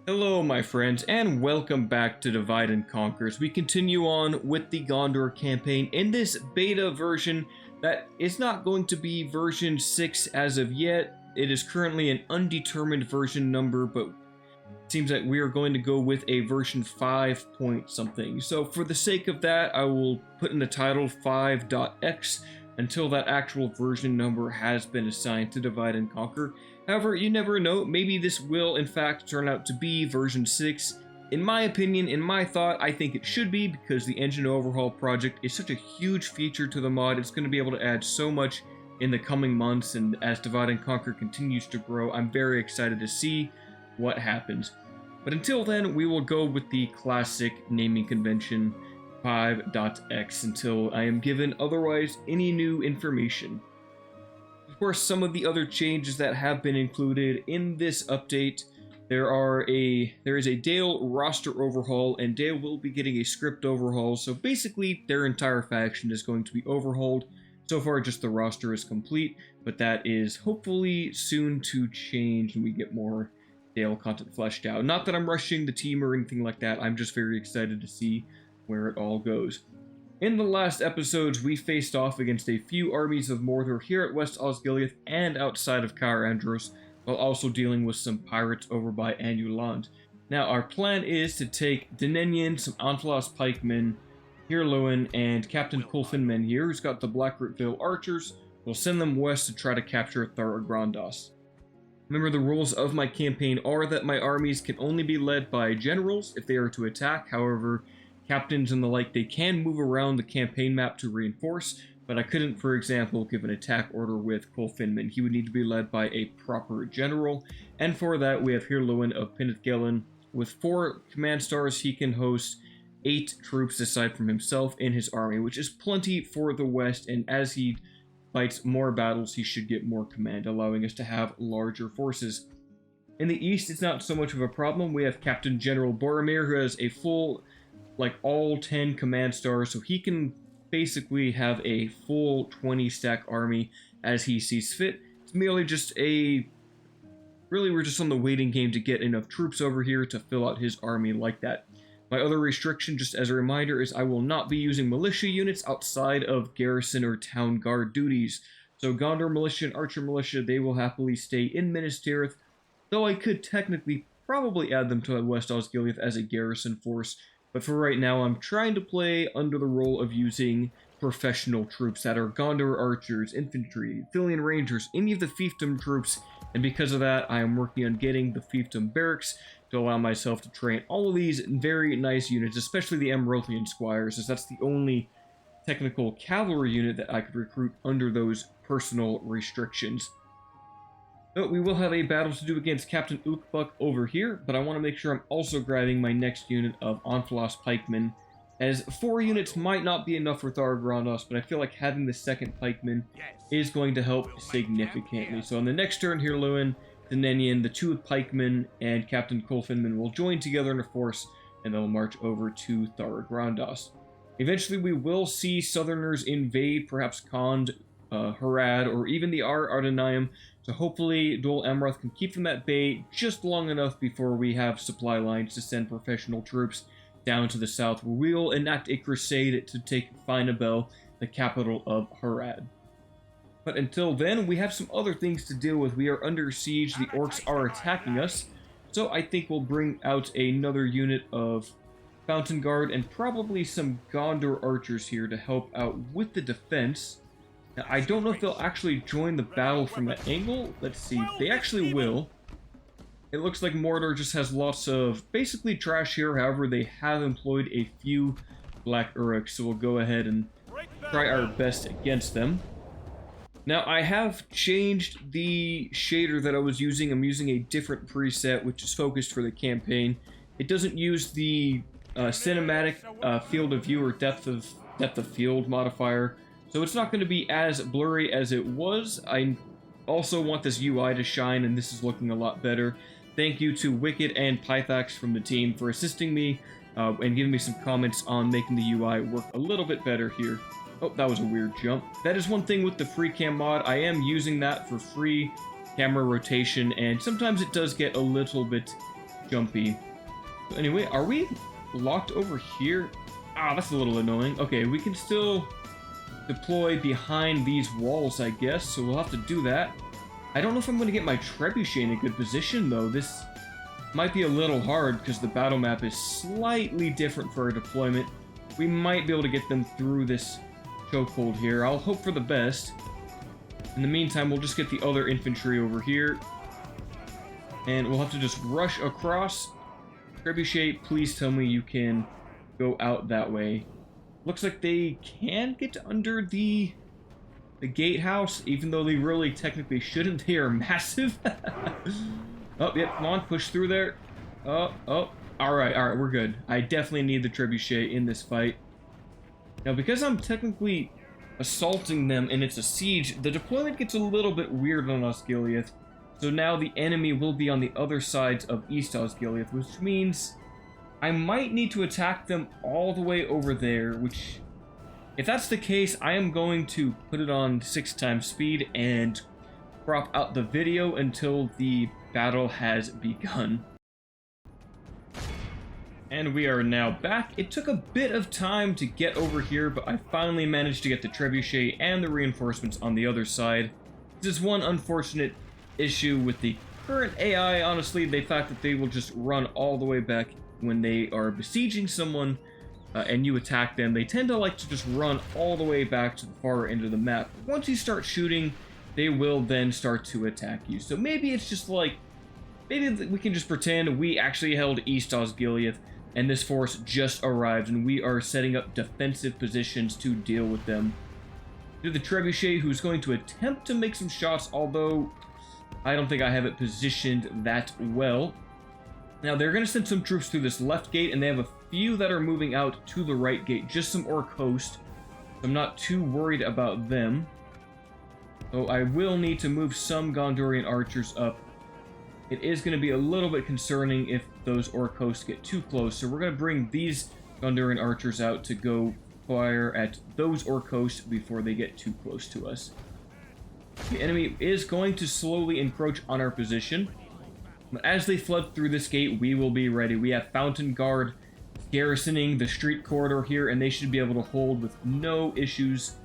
Hello my friends, and welcome back to Divide and Conquer as we continue on with the Gondor campaign in this beta version that is not going to be version 6 as of yet. It is currently an undetermined version number, but it seems that we are going to go with a version 5 point something. So for the sake of that, I will put in the title 5.x until that actual version number has been assigned to Divide and Conquer. However, you never know, maybe this will in fact turn out to be version 6. In my opinion, in my thought, I think it should be, because the engine overhaul project is such a huge feature to the mod. It's going to be able to add so much in the coming months, and as Divide and Conquer continues to grow, I'm very excited to see what happens. But until then, we will go with the classic naming convention 5.x until I am given otherwise any new information. Of course, some of the other changes that have been included in this update, there is a Dale roster overhaul, and Dale will be getting a script overhaul, so basically their entire faction is going to be overhauled. So far just the roster is complete, but that is hopefully soon to change and we get more Dale content fleshed out. Not that I'm rushing the team or anything like that, I'm just very excited to see where it all goes. In the last episodes, we faced off against a few armies of Mordor here at West Osgiliath and outside of Caer Andros, while also dealing with some pirates over by Anuland. Now, our plan is to take Dinenyan, some Anfalas pikemen, Hirluin, and Captain Kulfinmen here, who's got the Blackroot archers. We'll send them west to try to capture Thar-Agrandas. Remember, the rules of my campaign are that my armies can only be led by generals if they are to attack. However, captains and the like, they can move around the campaign map to reinforce, but I couldn't, for example, give an attack order with Kulfinmen. He would need to be led by a proper general, and for that we have Hirluin of Pinnithgelen. With 4 command stars, he can host 8 troops aside from himself in his army, which is plenty for the west, and as he fights more battles, he should get more command, allowing us to have larger forces. In the east, it's not so much of a problem. We have Captain General Boromir, who has a full, all 10 command stars, so he can basically have a full 20 stack army as he sees fit. It's merely just we're just on the waiting game to get enough troops over here to fill out his army like that. My other restriction, just as a reminder, is I will not be using militia units outside of garrison or town guard duties. So Gondor militia and archer militia, they will happily stay in Minas Tirith, though I could technically probably add them to West Osgiliath as a garrison force. But for right now, I'm trying to play under the role of using professional troops that are Gondor archers, infantry, Thilian rangers, any of the fiefdom troops, and because of that, I am working on getting the fiefdom barracks to allow myself to train all of these very nice units, especially the Emeraldian squires, as that's the only technical cavalry unit that I could recruit under those personal restrictions. But we will have a battle to do against Captain Ukbuk over here, but I want to make sure I'm also grabbing my next unit of Anfalas pikemen, as 4 units might not be enough for Thar-Agrandas, but I feel like having the second pikeman is going to help significantly. So on the next turn, Hirluin, Dinenyan, the 2 pikemen, and Captain Kulfinmen will join together in a force, and they'll march over to Thar-Agrandas. Eventually, we will see Southerners invade, perhaps Khand, Harad, or even the Ardenayim, so hopefully Dol Amroth can keep them at bay just long enough before we have supply lines to send professional troops down to the south, where we will enact a crusade to take Finabel, the capital of Harad. But until then, we have some other things to deal with. We are under siege, the orcs are attacking us, so I think we'll bring out another unit of Fountain Guard and probably some Gondor archers here to help out with the defense. Now, I don't know if they'll actually join the battle from that angle. Let's see. They actually will. It looks like Mordor just has lots of basically trash here. However, they have employed a few Black Uruks, so we'll go ahead and try our best against them. Now, I have changed the shader that I was using. I'm using a different preset, which is focused for the campaign. It doesn't use the cinematic field of view or depth of field modifier, so it's not going to be as blurry as it was. I also want this UI to shine, and this is looking a lot better. Thank you to Wicked and Pythax from the team for assisting me and giving me some comments on making the UI work a little bit better here. Oh, that was a weird jump. That is one thing with the Freecam mod. I am using that for free camera rotation, and sometimes it does get a little bit jumpy. Anyway, are we locked over here? Ah, that's a little annoying. Okay, we can still deploy behind these walls, I guess, so we'll have to do that. I don't know if I'm going to get my trebuchet in a good position, though. This might be a little hard because the battle map is slightly different for our deployment. We might be able to get them through this chokehold here. I'll hope for the best. In the meantime, we'll just get the other infantry over here. And we'll have to just rush across. Trebuchet, please tell me you can go out that way. Looks like they can get under the gatehouse, even though they really technically shouldn't. They are massive. Oh, yep, come on, push through there. Oh, alright, we're good. I definitely need the trebuchet in this fight. Now, because I'm technically assaulting them and it's a siege, the deployment gets a little bit weird on Osgiliath. So now the enemy will be on the other sides of East Osgiliath, which means I might need to attack them all the way over there, which, if that's the case, I am going to put it on 6x speed and crop out the video until the battle has begun. And we are now back. It took a bit of time to get over here, but I finally managed to get the trebuchet and the reinforcements on the other side. This is one unfortunate issue with the current AI, honestly, the fact that they will just run all the way back when they are besieging someone and you attack them. They tend to like to just run all the way back to the far end of the map. Once you start shooting, they will then start to attack you. So maybe it's just like, maybe we can just pretend we actually held East Osgiliath and this force just arrived and we are setting up defensive positions to deal with them. To the trebuchet, who's going to attempt to make some shots, although I don't think I have it positioned that well. Now, they're going to send some troops through this left gate, and they have a few that are moving out to the right gate, just some Orc host. I'm not too worried about them. So I will need to move some Gondorian archers up. It is going to be a little bit concerning if those Orc hosts get too close, so we're going to bring these Gondorian archers out to go fire at those Orc hosts before they get too close to us. The enemy is going to slowly encroach on our position. But as they flood through this gate, we will be ready. We have Fountain Guard garrisoning the street corridor here, and they should be able to hold with no issues.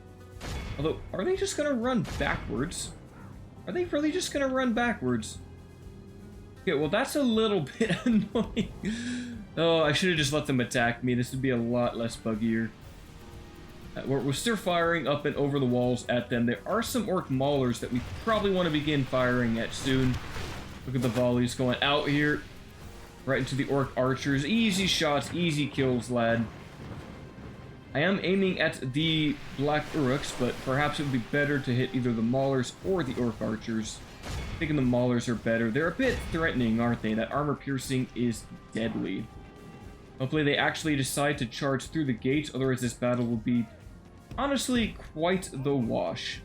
Although, are they just going to run backwards? Are they really just going to run backwards? Okay, well, that's a little bit annoying. Oh, I should have just let them attack me. This would be a lot less buggier. We're still firing up and over the walls at them. There are some Orc Maulers that we probably want to begin firing at soon. Look at the volleys going out here. Right into the Orc Archers. Easy shots, easy kills, lad. I am aiming at the Black Uruks, but perhaps it would be better to hit either the Maulers or the Orc Archers. I'm thinking the Maulers are better. They're a bit threatening, aren't they? That armor piercing is deadly. Hopefully they actually decide to charge through the gates, otherwise this battle will be honestly quite the wash.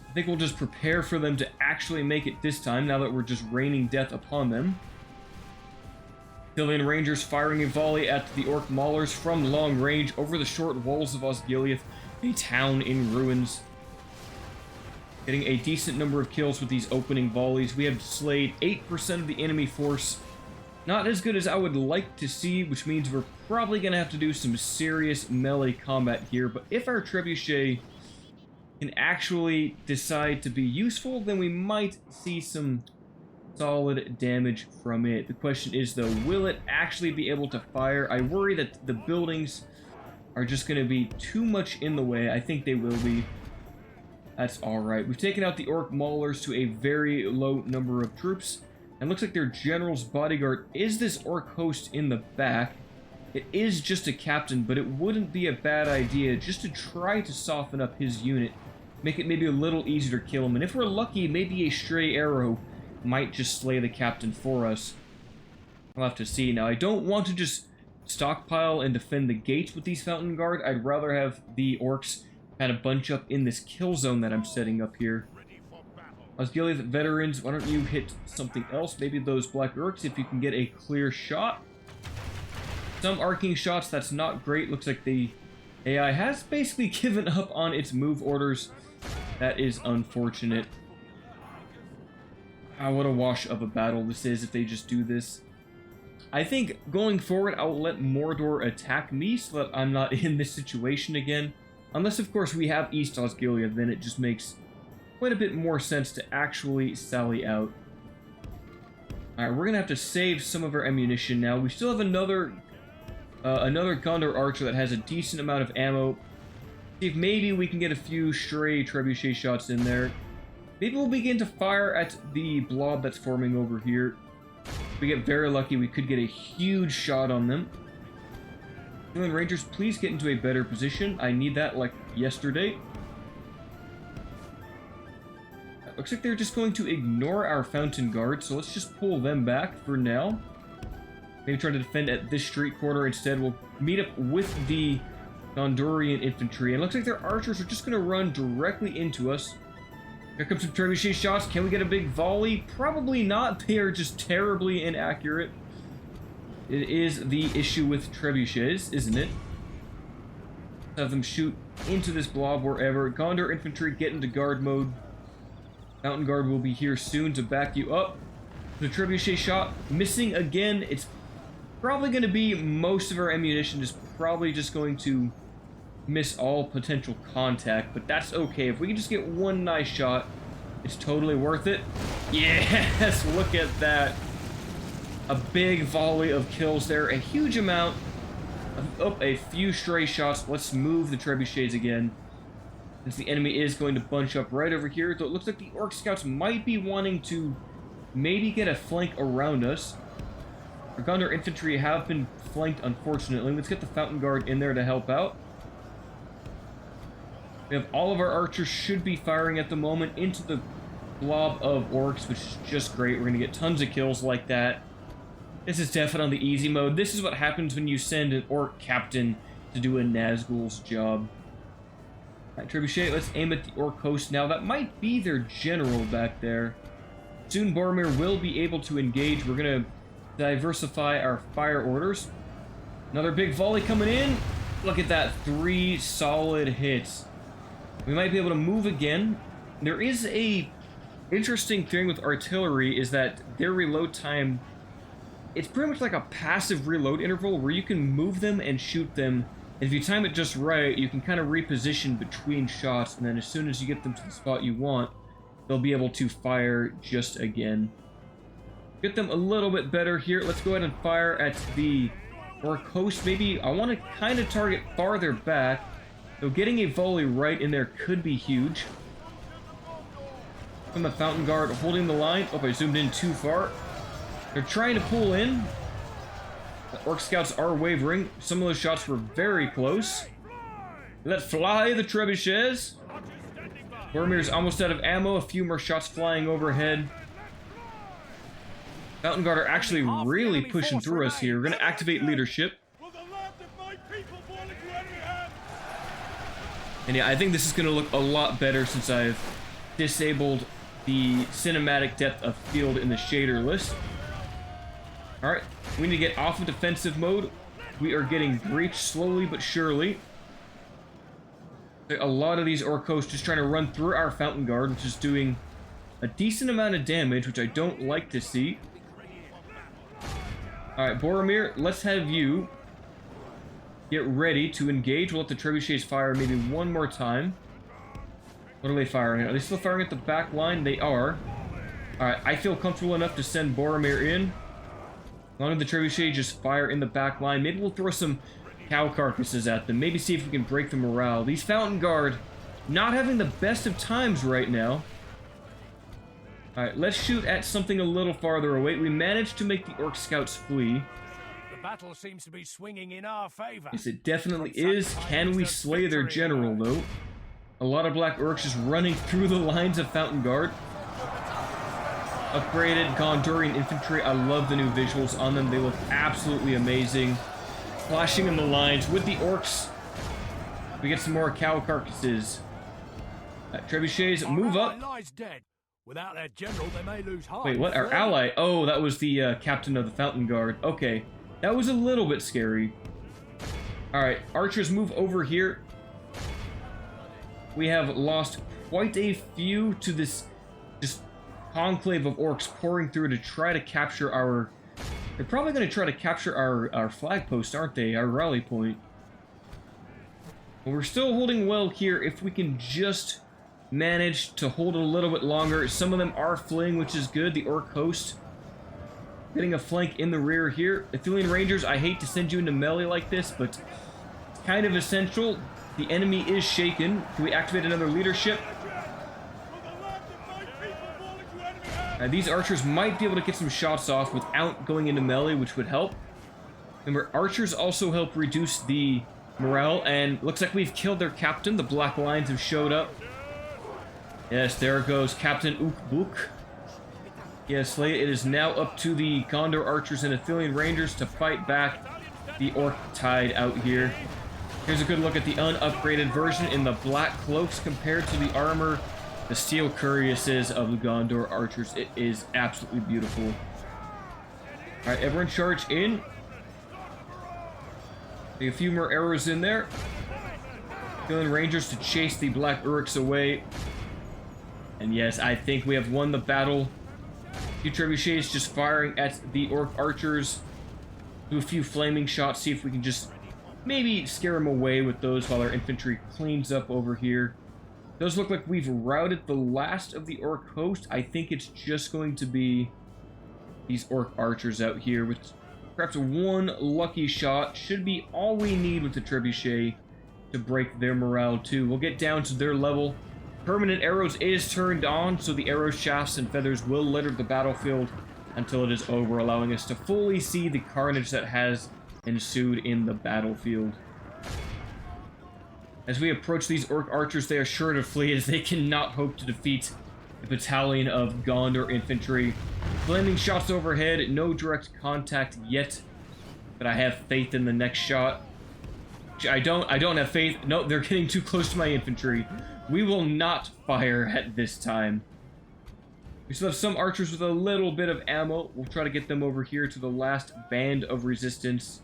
I think we'll just prepare for them to actually make it this time, now that we're just raining death upon them. Hillian Rangers firing a volley at the Orc Maulers from long range over the short walls of Osgiliath, a town in ruins. Getting a decent number of kills with these opening volleys. We have slayed 8% of the enemy force. Not as good as I would like to see, which means we're probably going to have to do some serious melee combat here. But if our trebuchet can actually decide to be useful, then we might see some solid damage from it. The question is, though, will it actually be able to fire? I worry that the buildings are just going to be too much in the way. I think they will be. That's alright. We've taken out the Orc Maulers to a very low number of troops. And looks like their general's bodyguard is this Orc host in the back. It is just a captain, but it wouldn't be a bad idea just to try to soften up his unit. Make it maybe a little easier to kill him. And if we're lucky, maybe a stray arrow might just slay the captain for us. I'll have to see. Now, I don't want to just stockpile and defend the gates with these Fountain Guard. I'd rather have the Orcs kind of bunch up in this kill zone that I'm setting up here. Osgiliath veterans, why don't you hit something else? Maybe those Black Uruks, if you can get a clear shot. Some arcing shots, that's not great. Looks like the AI has basically given up on its move orders. That is unfortunate. Ah, what a wash of a battle this is if they just do this. I think going forward, I'll let Mordor attack me so that I'm not in this situation again. Unless, of course, we have East Osgiliath, then it just makes quite a bit more sense to actually sally out. Alright, we're gonna have to save some of our ammunition now. We still have another Gondor archer that has a decent amount of ammo. See if maybe we can get a few stray trebuchet shots in there. Maybe we'll begin to fire at the blob that's forming over here. If we get very lucky, we could get a huge shot on them. Hirluin Rangers, please get into a better position. I need that like yesterday. It looks like they're just going to ignore our Fountain Guard, so let's just pull them back for now. Maybe try to defend at this street corner instead. We'll meet up with the Gondorian infantry, and it looks like their archers are just going to run directly into us. Here comes some trebuchet shots. Can we get a big volley? Probably not. They are just terribly inaccurate. It is the issue with trebuchets, isn't it? Have them shoot into this blob wherever. Gondor infantry, get into guard mode. Mountain Guard will be here soon to back you up. The trebuchet shot missing again. It's probably going to be most of our ammunition is probably just going to miss all potential contact, but that's okay. If we can just get one nice shot, it's totally worth it. Yes, look at that. A big volley of kills there. A huge amount of, a few stray shots. Let's move the trebuchets again, since the enemy is going to bunch up right over here. Though it looks like the Orc Scouts might be wanting to maybe get a flank around us. Our Gondor infantry have been flanked, unfortunately. Let's get the Fountain Guard in there to help out. We have all of our archers should be firing at the moment into the blob of orcs, which is just great. We're going to get tons of kills like that. This is definitely on the easy mode. This is what happens when you send an orc captain to do a Nazgul's job. Alright, trebuchet, let's aim at the orc host now. That might be their general back there. Soon Boromir will be able to engage. We're going to diversify our fire orders. Another big volley coming in. Look at that, 3 solid hits. We might be able to move again. There is a interesting thing with artillery is that their reload time, it's pretty much like a passive reload interval where you can move them and shoot them. And if you time it just right, you can kind of reposition between shots, and then as soon as you get them to the spot you want, they'll be able to fire just again. Get them a little bit better here. Let's go ahead and fire at the orc host. Maybe I want to kind of target farther back. So getting a volley right in there could be huge. From the Fountain Guard holding the line. Oh, I zoomed in too far. They're trying to pull in. The Orc Scouts are wavering. Some of those shots were very close. Let fly the trebuchets. Boromir's almost out of ammo. A few more shots flying overhead. Mountain Guard are actually really pushing through us here. We're going to activate leadership. And yeah, I think this is going to look a lot better since I've disabled the cinematic depth of field in the shader list. Alright, we need to get off of defensive mode. We are getting breached slowly but surely. A lot of these orc hosts just trying to run through our Fountain Guard, which is doing a decent amount of damage, which I don't like to see. Alright, Boromir, let's have you get ready to engage. We'll let the trebuchets fire maybe one more time. What are they firing? Are they still firing at the back line? They are. Alright, I feel comfortable enough to send Boromir in. As long as the trebuchet just fire in the back line. Maybe we'll throw some cow carcasses at them. Maybe see if we can break the morale. These Fountain Guard not having the best of times right now. Alright, let's shoot at something a little farther away. We managed to make the Orc Scouts flee. The battle seems to be swinging in our favor. Yes, it definitely is. Can we slay their general, though? A lot of Black Orcs just running through the lines of Fountain Guard. Upgraded Gondorian infantry. I love the new visuals on them. They look absolutely amazing. Flashing in the lines with the orcs. We get some more cow carcasses. Trebuchets, move up. Without their general, they may lose heart. Wait, what? Our ally? Oh, that was the captain of the Fountain Guard. Okay, that was a little bit scary. Alright, archers move over here. We have lost quite a few to this just conclave of orcs pouring through to try to capture our... They're probably going to try to capture our flag post, aren't they? Our rally point. But we're still holding well here if we can just manage to hold it a little bit longer. Some of them are fleeing, which is good. The orc host getting a flank in the rear here. Athelian Rangers, I hate to send you into melee like this, but it's kind of essential. The enemy is shaken. Can we activate another leadership? These archers might be able to get some shots off without going into melee, which would help. Remember, archers also help reduce the morale, and looks like we've killed their captain. The Black Lions have showed up. Yes, there goes Captain Ukbuk. Yes, it is now up to the Gondor archers and Athelian Rangers to fight back the orc tide out here. Here's a good look at the unupgraded version in the black cloaks compared to the armor, the steel cuirasses of the Gondor archers. It is absolutely beautiful. Alright, everyone charge in. A few more arrows in there. Athelian Rangers to chase the Black Uruks away. And yes, I think we have won the battle. A few trebuchets just firing at the orc archers. Do a few flaming shots, see if we can just maybe scare them away with those while our infantry cleans up over here. Does look like we've routed the last of the orc host. I think it's just going to be these orc archers out here with perhaps one lucky shot. Should be all we need with the trebuchet to break their morale too. We'll get down to their level. Permanent arrows is turned on, so the arrow shafts and feathers will litter the battlefield until it is over, allowing us to fully see the carnage that has ensued in the battlefield. As we approach these orc archers, they are sure to flee as they cannot hope to defeat the battalion of Gondor infantry. Flaming shots overhead, no direct contact yet, but I have faith in the next shot. I don't have faith. No, they're getting too close to my infantry. We will not fire at this time. We still have some archers with a little bit of ammo. We'll try to get them over here to the last band of resistance.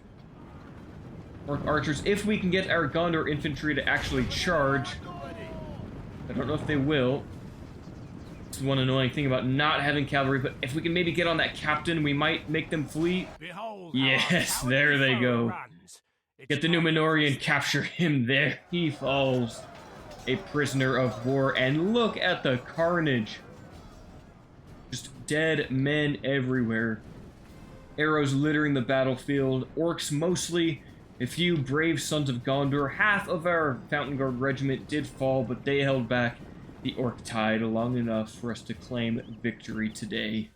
Orc archers, if we can get our Gondor infantry to actually charge. I don't know if they will. This is one annoying thing about not having cavalry, but if we can maybe get on that captain, we might make them flee. Yes, there they go. Get the Númenórean, capture him. There he falls. A prisoner of war, and look at the carnage. Just dead men everywhere. Arrows littering the battlefield. Orcs mostly. A few brave sons of Gondor. Half of our Fountain Guard regiment did fall, but they held back the orc tide long enough for us to claim victory today.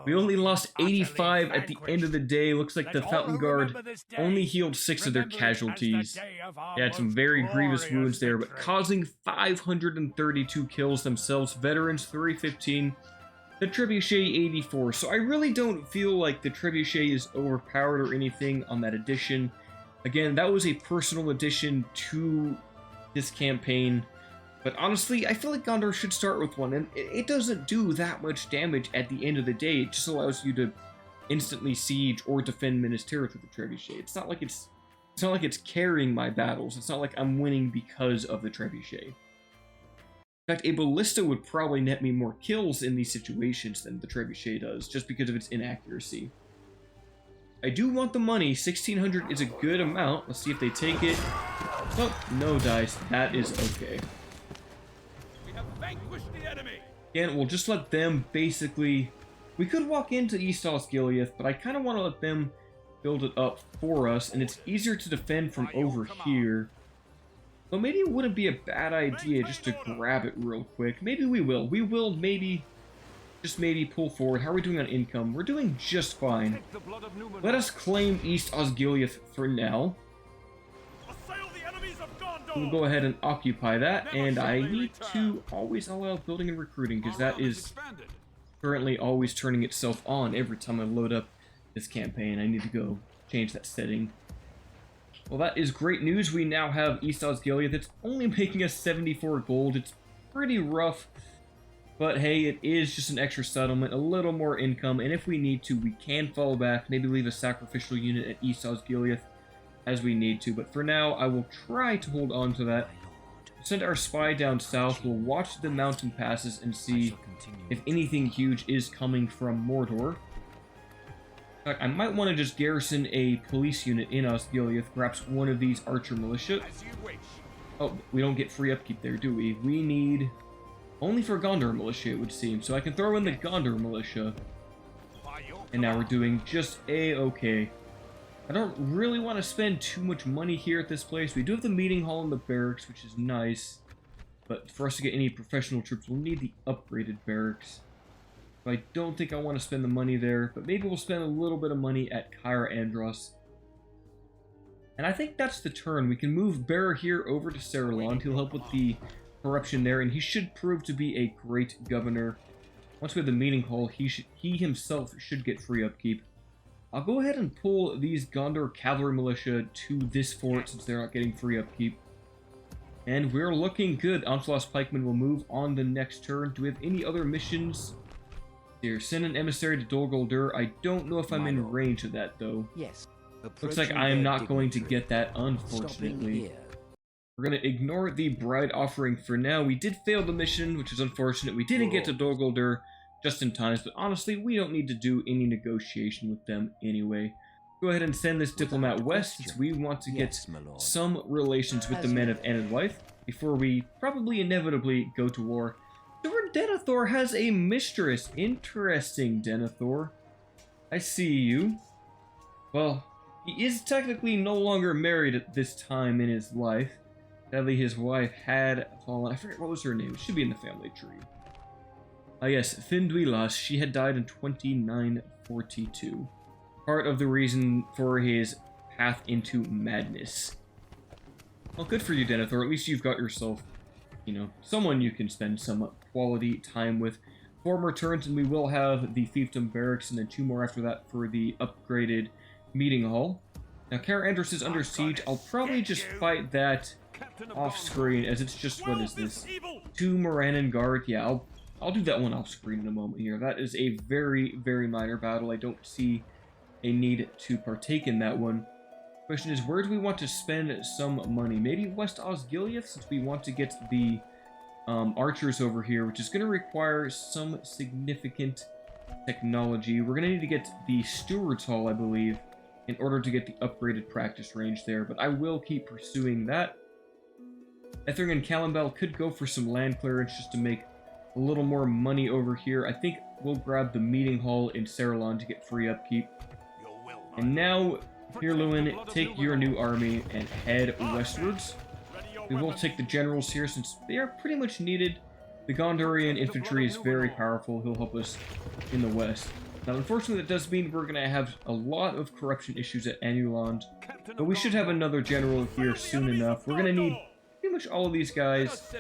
We only lost 85 at the end of the day. Looks like the Fountain Guard only healed 6 of their casualties. They had some very grievous wounds there, but causing 532 kills themselves. Veterans 315. The Trebuchet 84. So I really don't feel like the Trebuchet is overpowered or anything on that addition. Again, that was a personal addition to this campaign. But honestly, I feel like Gondor should start with one, and it doesn't do that much damage at the end of the day. It just allows you to instantly siege or defend Minas Tirith with the Trebuchet. It's not like it's carrying my battles. It's not like I'm winning because of the Trebuchet. In fact, a ballista would probably net me more kills in these situations than the Trebuchet does, just because of its inaccuracy. I do want the money. 1,600 is a good amount. Let's see if they take it. Oh, no dice. That is okay. Again, we'll just let them basically... We could walk into East Osgiliath, but I kind of want to let them build it up for us, and it's easier to defend from over here. So maybe it wouldn't be a bad idea just to grab it real quick. Maybe we will. We will maybe... Just maybe pull forward. How are we doing on income? We're doing just fine. Let us claim East Osgiliath for now. We'll go ahead and occupy that, and I need to always allow building and recruiting, because that is currently always turning itself on every time I load up this campaign. I need to go change that setting. Well, that is great news. We now have East Osgiliath. It's only making us 74 gold. It's pretty rough, but hey, it is just an extra settlement, a little more income, and if we need to, we can fall back, maybe leave a sacrificial unit at East Osgiliath as we need to, but for now, I will try to hold on to that. send our spy down south. We'll watch the mountain passes and see if anything huge is coming from Mordor. In fact, I might want to just garrison a police unit in Osgiliath, perhaps one of these archer militia. Oh, we don't get free upkeep there, do we? We need only for Gondor militia, it would seem. So I can throw in the Gondor militia. And now we're doing just a-okay. I don't really want to spend too much money here at this place. We do have the meeting hall and the barracks, which is nice. But for us to get any professional troops, we'll need the upgraded barracks. So I don't think I want to spend the money there, but maybe we'll spend a little bit of money at Caer Andros. And I think that's the turn. We can move Bear here over to Saruland. He'll help with the corruption there, and he should prove to be a great governor. Once we have the meeting hall, he himself should get free upkeep. I'll go ahead and pull these Gondor cavalry militia to this fort since they're not getting free upkeep. And we're looking good. Onslaugh's pikemen will move on the next turn. Do we have any other missions? Here, send an emissary to Dol Guldur. I don't know if I'm in range of that, though. Yes. Looks like I am not going to get that, unfortunately. We're going to ignore the bride offering for now. We did fail the mission, which is unfortunate. We didn't get to Dol Guldur just in time, but honestly, we don't need to do any negotiation with them anyway. Go ahead and send this diplomat west, since we want to get some relations with the men of Enid Life before we probably inevitably go to war. Durin Denethor has a mistress. Interesting, Denethor. I see you. Well, he is technically no longer married at this time in his life. Sadly, his wife had fallen. I forget what was her name. It should be in the family tree. Ah yes, Finduilas. She had died in 2942. Part of the reason for his path into madness. Well, good for you, Denethor. At least you've got yourself, you know, someone you can spend some quality time with. 4 more turns, and we will have the fiefdom barracks, and then 2 more after that for the upgraded meeting hall. Now, Caer Andros is under siege. I'll probably just fight that off-screen, as it's just, what is this? 2 Morannon Guard. Yeah, I'll do that one off-screen in a moment here. That is a very, very minor battle. I don't see a need to partake in that one. Question is, where do we want to spend some money? Maybe West Osgiliath, since we want to get the archers over here, which is going to require some significant technology. We're going to need to get the Steward's Hall, I believe, in order to get the upgraded practice range there, but I will keep pursuing that. Ethering and Calimbel could go for some land clearance just to make a little more money over here. I think we'll grab the meeting hall in Saruland to get free upkeep. And now, Hirluin, take your new army and head westwards. We will take the generals here since they are pretty much needed. The Gondorian infantry is very powerful. He'll help us in the west. Now, unfortunately, that does mean we're going to have a lot of corruption issues at Anuland, but we should have another general here soon enough. We're going to need pretty much all of these guys.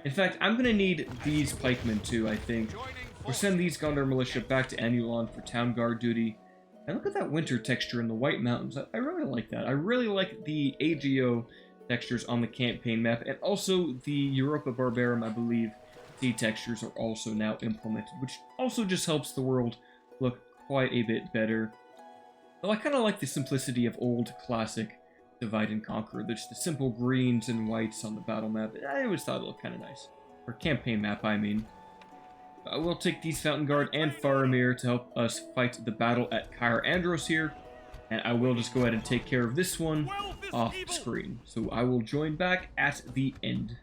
In fact, I'm going to need these pikemen too, I think. We'll send these Gondor militia back to Anuland for town guard duty. And look at that winter texture in the White Mountains. I really like that. I really like the AGO textures on the campaign map, and also the Europa Barbarum, I believe, sea textures are also now implemented, which also just helps the world look quite a bit better. Though I kind of like the simplicity of old classic Divide and Conquer. There's the simple greens and whites on the battle map. I always thought it looked kind of nice. Or campaign map, I mean. I will take these Fountain Guard and Faramir to help us fight the battle at Caer Andros here. And I will just go ahead and take care of this one off screen. So I will join back at the end.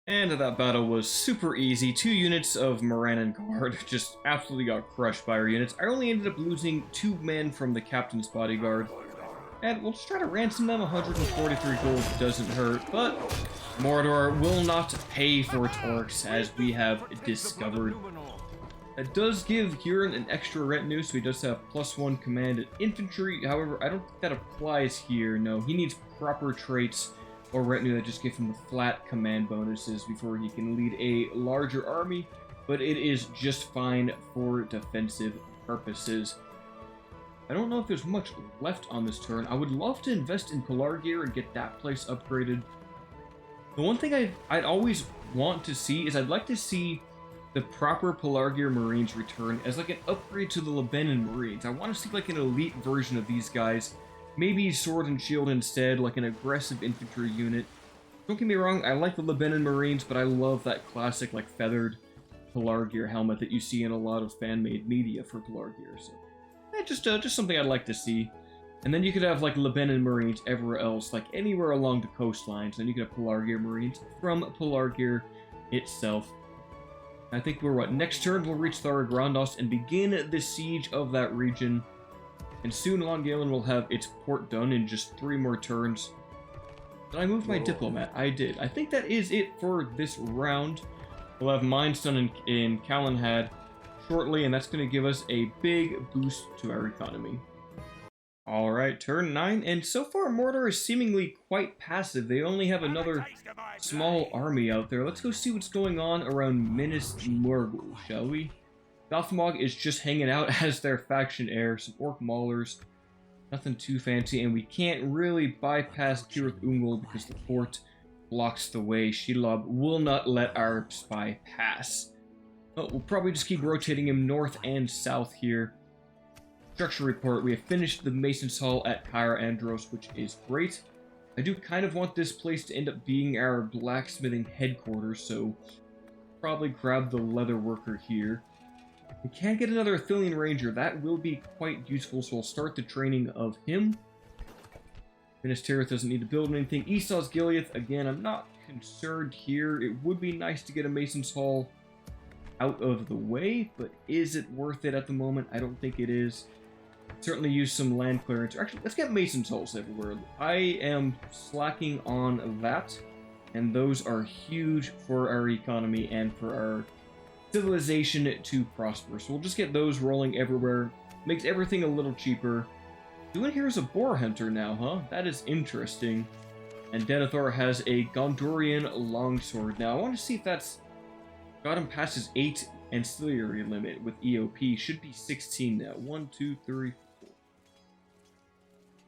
And that battle was super easy. 2 units of Morannon Guard just absolutely got crushed by our units. I only ended up losing 2 men from the Captain's Bodyguard. And we'll just try to ransom them. 143 gold doesn't hurt, but Mordor will not pay for its orcs, as we have discovered. It does give Huron an extra retinue, so he does have +1 command and infantry. However, I don't think that applies here. No, he needs proper traits or retinue that just give him the flat command bonuses before he can lead a larger army, but it is just fine for defensive purposes. I don't know if there's much left on this turn. I would love to invest in Pelargir and get that place upgraded. The one thing I'd always want to see is I'd like to see the proper Pelargir Marines return as like an upgrade to the Lebanon Marines. I want to see like an elite version of these guys. Maybe Sword and Shield instead, like an aggressive infantry unit. Don't get me wrong, I like the Lebanon Marines, but I love that classic, like, feathered Pelargir helmet that you see in a lot of fan-made media for Pelargir. So, just something I'd like to see. And then you could have, like, Lebanon Marines everywhere else, like, anywhere along the coastlines. And you could have Pelargir Marines from Pelargir itself. I think we're, next turn we'll reach Thorograndos and begin the siege of that region. And soon Longyearbyen will have its port done in just 3 more turns. Did I move my diplomat? I did. I think that is it for this round. We'll have mines done in Calenhad shortly, and that's going to give us a big boost to our economy. Alright, turn 9, and so far Mordor is seemingly quite passive. They only have another small army out there. Let's go see what's going on around Minas Morgul, shall we? Gothmog is just hanging out as their faction heir, some orc maulers, nothing too fancy, and we can't really bypass Kirith Ungol because the fort blocks the way. Shelob will not let our spy pass. But we'll probably just keep rotating him north and south here. Structure report, we have finished the Mason's Hall at Cair Andros, which is great. I do kind of want this place to end up being our blacksmithing headquarters, so probably grab the leather worker here. We can't get another Athelian Ranger, that will be quite useful, so we'll start the training of him. Minas Tirith doesn't need to build anything. Esau's Gileath, again, I'm not concerned here. It would be nice to get a Mason's Hall out of the way, but is it worth it at the moment? I don't think it is. Certainly use some land clearance. Actually, let's get Mason's Halls everywhere. I am slacking on that, and those are huge for our economy and for our civilization to prosper. So we'll just get those rolling everywhere. Makes everything a little cheaper. Doing here is a boar hunter now, huh? That is interesting. And Denethor has a Gondorian longsword. Now, I want to see if that's got him past his 8 ancillary limit with EOP. Should be 16 now. 1, 2, 3, 4.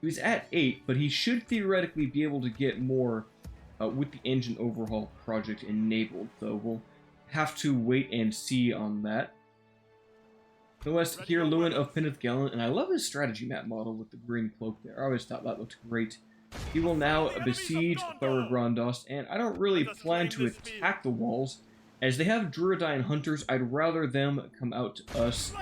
He's at 8, but he should theoretically be able to get more with the engine overhaul project enabled, though. We'll have to wait and see on that. The West, Hirluin of Penithgalen, and I love his strategy map model with the green cloak there. I always thought that looked great. He will now besiege Thorograndos, and I don't really plan to attack the walls. As they have Druidine hunters, I'd rather them come out to us.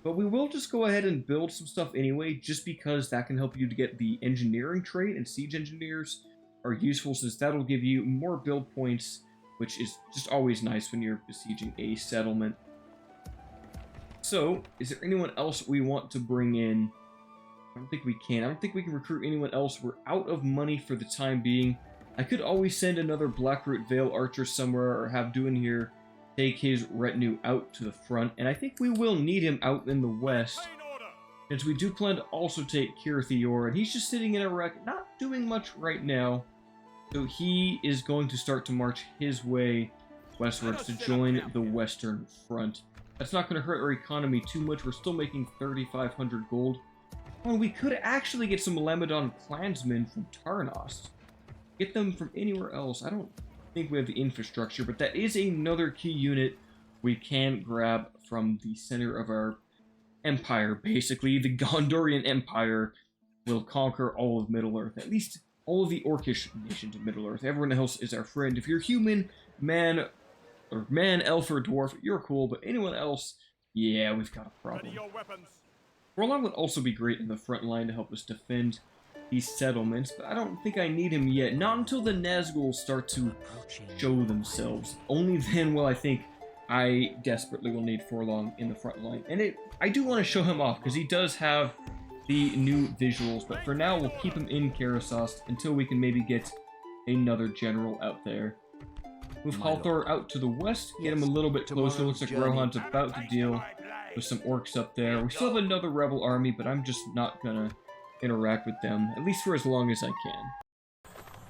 But we will just go ahead and build some stuff anyway, just because that can help you to get the engineering trait, and siege engineers are useful since that'll give you more build points, which is just always nice when you're besieging a settlement. So, is there anyone else we want to bring in? I don't think we can. I don't think we can recruit anyone else. We're out of money for the time being. I could always send another Blackroot Vale archer somewhere, or have Duin here take his retinue out to the front, and I think we will need him out in the west, since we do plan to also take Cirith Yor, and he's just sitting in a wreck, not doing much right now, so he is going to start to march his way westwards to join the western front. That's not going to hurt our economy too much. We're still making 3,500 gold. Well, we could actually get some Lamedon clansmen from Tarnos. Get them from anywhere else. I don't think we have the infrastructure, but that is another key unit we can grab from the center of our empire. Basically, the Gondorian Empire will conquer all of Middle-earth, at least all of the Orcish nations of Middle-earth. Everyone else is our friend. If you're human, man, elf, or dwarf, you're cool, but anyone else, yeah, we've got a problem. Orlan would also be great in the front line to help us defend these settlements, but I don't think I need him yet. Not until the Nazgûl start to show themselves. Only then will I think I desperately will need Forlong in the front line. And I do want to show him off, because he does have the new visuals, but for now we'll keep him in Karasast until we can maybe get another general out there. Move Halthor out to the west, get him a little bit closer. Looks like Rohan's about to deal with some orcs up there. We still have another rebel army, but I'm just not gonna interact with them, at least for as long as I can.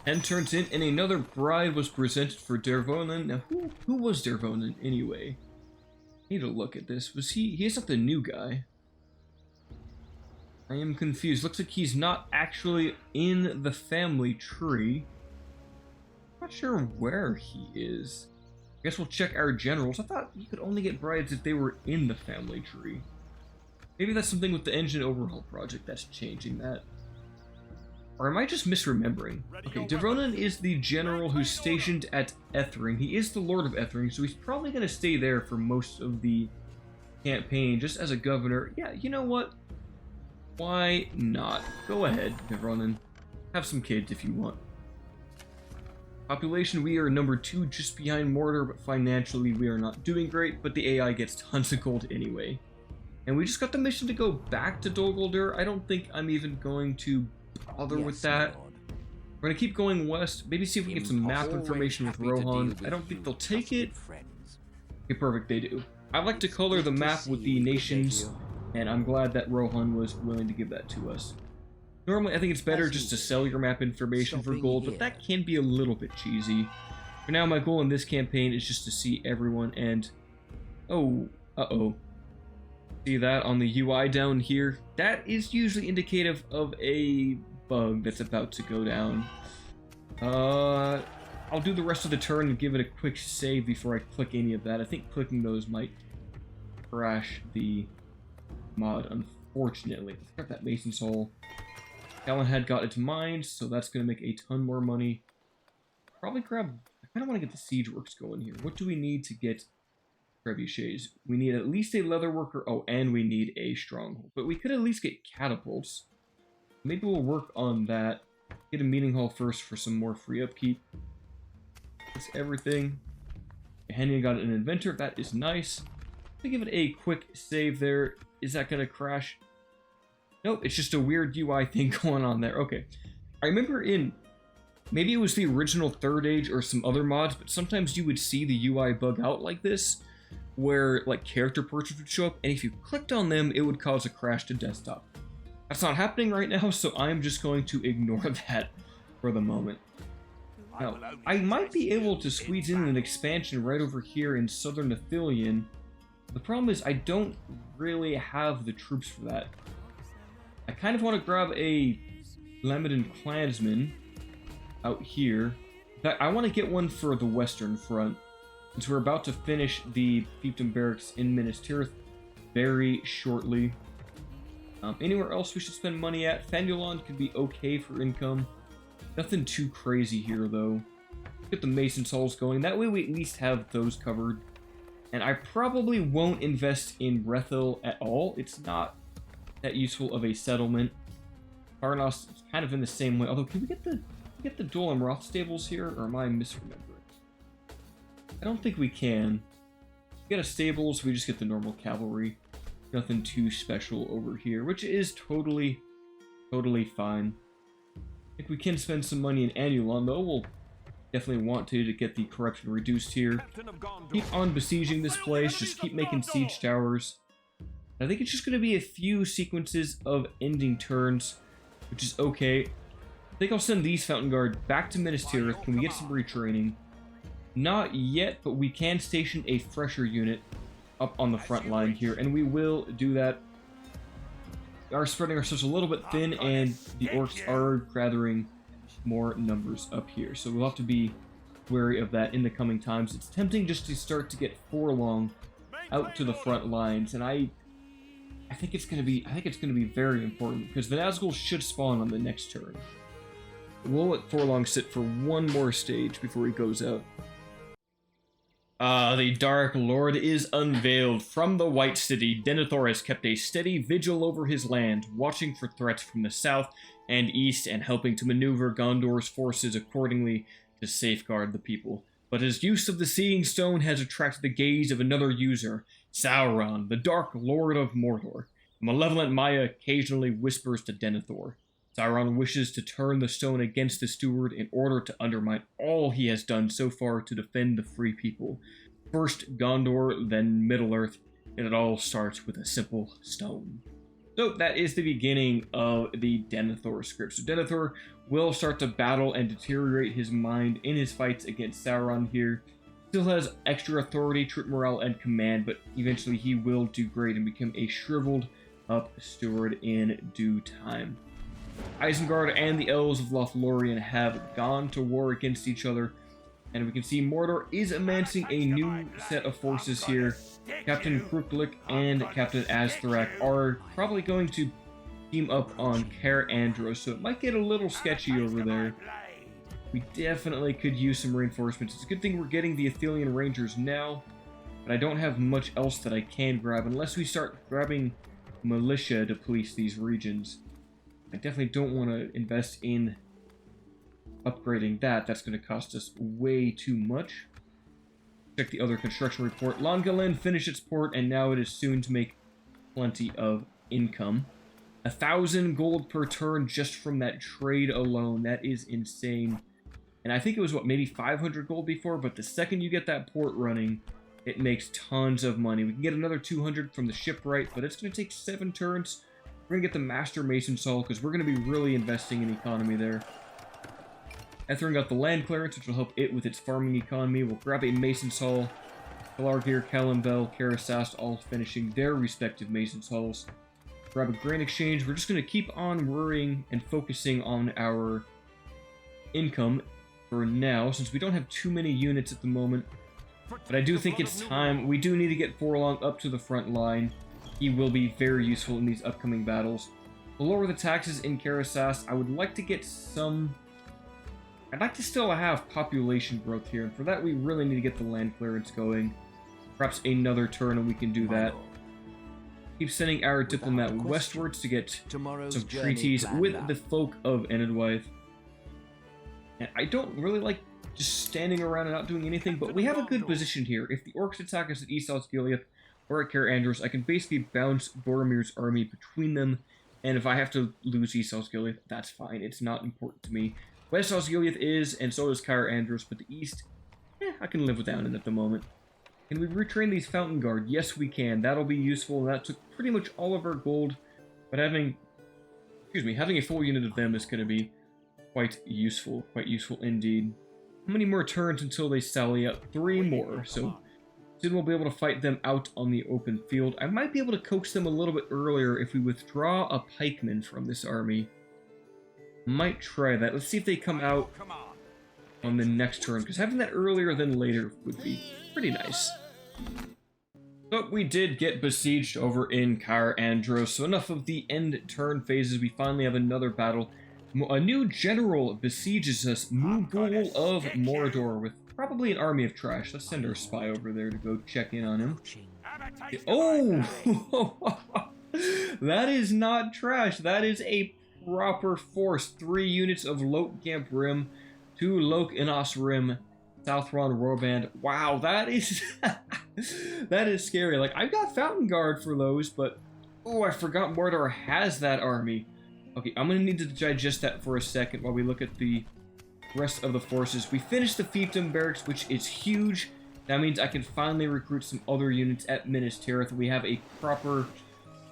10 turns in, and another bride was presented for Dervonen. Now, who was Dervonen anyway? I need to look at this. Was he is not the new guy. I am confused. Looks like he's not actually in the family tree. Not sure where he is. I guess we'll check our generals. I thought you could only get brides if they were in the family tree. Maybe that's something with the engine overhaul project that's changing that. Or am I just misremembering? Okay, Daruin is the general who's stationed at Ethring. He is the Lord of Ethring, so he's probably going to stay there for most of the campaign, just as a governor. Yeah, you know what? Why not? Go ahead, Daruin. Have some kids if you want. Population, we are number 2, just behind Mordor, but financially we are not doing great, but the AI gets tons of gold anyway. And we just got the mission to go back to Dol Guldur. I don't think I'm even going to bother with that. We're gonna keep going west, maybe see if we can get some map information with Rohan. I don't think they'll take it. Okay, perfect, they do. I like to color the map with the nations, and I'm glad that Rohan was willing to give that to us. Normally, I think it's better just to sell your map information for gold, but that can be a little bit cheesy. For now, my goal in this campaign is just to see everyone, and... Oh, uh-oh. See that on the UI down here? That is usually indicative of a bug that's about to go down. I'll do the rest of the turn and give it a quick save before I click any of that. I think clicking those might crash the mod, unfortunately. Let's grab that Mason's Hole. Galahad got its mines, so that's going to make a ton more money. Probably grab... I kind of want to get the siege works going here. What do we need to get trebuchets? We need at least a leather worker. Oh, and we need a stronghold. But we could at least get catapults. Maybe we'll work on that. Get a meeting hall first for some more free upkeep. That's everything. Henry got an inventor. That is nice. To give it a quick save there. Is that going to crash? Nope, it's just a weird UI thing going on there. Okay. I remember in... Maybe it was the original Third Age or some other mods, but sometimes you would see the UI bug out like this, where like character portraits would show up, and if you clicked on them, it would cause a crash to desktop. That's not happening right now, so I'm just going to ignore that for the moment. Now, I might be able to squeeze in an expansion right over here in Southern Ithilien. The problem is I don't really have the troops for that. I kind of want to grab a Lamedon clansman out here. I want to get one for the western front, since we're about to finish the fiefdom barracks in Minas Tirith very shortly. Anywhere else we should spend money at? Fandulon could be okay for income. Nothing too crazy here, though. Get the Mason's Halls going. That way we at least have those covered. And I probably won't invest in Rethel at all. It's not that useful of a settlement. Karnos is kind of in the same way. Although, can we get the Dol Amroth stables here, or am I misremembering? I don't think we can. Get a stables, we just get the normal cavalry. Nothing too special over here, which is totally fine. I think we can spend some money in Annulon, though. We'll definitely want to get the corruption reduced here. Keep on besieging this place, just keep making siege towers. I think it's just going to be a few sequences of ending turns, which is okay. I think I'll send these Fountain Guard back to Minas Tirith. Can we get some retraining? Not yet, but we can station a fresher unit up on the front line here, and we will do that. We are spreading ourselves a little bit thin, and the orcs are gathering more numbers up here, so we'll have to be wary of that in the coming times. It's tempting just to start to get Forlong out to the front lines, and I think it's going to be very important, because the Nazgul should spawn on the next turn. We'll let Forlong sit for one more stage before he goes out. The Dark Lord is unveiled. From the White City, Denethor has kept a steady vigil over his land, watching for threats from the south and east and helping to maneuver Gondor's forces accordingly to safeguard the people. But his use of the Seeing Stone has attracted the gaze of another user, Sauron, the Dark Lord of Mordor. The malevolent Maya occasionally whispers to Denethor. Sauron wishes to turn the stone against the steward in order to undermine all he has done so far to defend the free people. First Gondor, then Middle-earth, and it all starts with a simple stone. So that is the beginning of the Denethor script. So Denethor will start to battle and deteriorate his mind in his fights against Sauron here. Still has extra authority, troop morale, and command, but eventually he will do great and become a shriveled up steward in due time. Isengard and the Elves of Lothlorien have gone to war against each other, and we can see Mordor is amassing a new set of forces here. Captain Kruklik and Captain Aztharak are probably going to team up on Caer Andros, so it might get a little sketchy over there. We definitely could use some reinforcements. It's a good thing we're getting the Athelian Rangers now, but I don't have much else that I can grab unless we start grabbing Militia to police these regions. I definitely don't want to invest in upgrading that. That's going to cost us way too much. Check the other construction report. Llangelyn finished its port, and now it is soon to make plenty of income. 1,000 gold per turn just from that trade alone. That is insane. And I think it was, what, maybe 500 gold before, but the second you get that port running, it makes tons of money. We can get another 200 from the shipwright, but it's going to take 7 turns. We're going to get the Master Mason Saul, because we're going to be really investing in economy there. Etherin got the land clearance, which will help it with its farming economy. We'll grab a Mason Saul. Kalargir, Kalimvel, Karasast all finishing their respective Mason Sauls. Grab a grain exchange. We're just going to keep on worrying and focusing on our income for now, since we don't have too many units at the moment. But I do think it's time. We do need to get Forlong up to the front line. He will be very useful in these upcoming battles. We'll lower the taxes in Karasast. I would like to get some... I'd like to still have population growth here, and for that we really need to get the land clearance going. Perhaps another turn and we can do that. Keep sending our diplomat westwards to get some treaties with the folk of Enedwythe. And I don't really like just standing around and not doing anything, but we have a good position here. If the orcs attack us at East Osgiliath or at Caer Andros, I can basically bounce Boromir's army between them, and if I have to lose East Osgiliath, that's fine. It's not important to me. West Osgiliath is, and so is Caer Andros, but the East, I can live without it at the moment. Can we retrain these Fountain Guard? Yes, we can. That'll be useful. That took pretty much all of our gold, but having a full unit of them is going to be quite useful indeed. How many more turns until they sally out? 3 more, so soon we'll be able to fight them out on the open field. I might be able to coax them a little bit earlier if we withdraw a pikeman from this army. Might try that. Let's see if they come out on the next turn, because having that earlier than later would be pretty nice. But we did get besieged over in Caer Andros, so enough of the end turn phases. We finally have another battle. A new general besieges us, Mugul of Mordor, with probably an army of trash. Let's send our spy over there to go check in on him. Oh! That is not trash. That is a proper force. 3 units of Lôke-Gamp Rim, 2 Lôke-Innas Rim, Southron Warband. Wow, that is that is scary. Like, I've got Fountain Guard for those, but oh, I forgot Mordor has that army. Okay, I'm gonna need to digest that for a second while we look at the rest of the forces. We finished the Fiefdom Barracks, which is huge. That means I can finally recruit some other units at Minas Tirith. We have a proper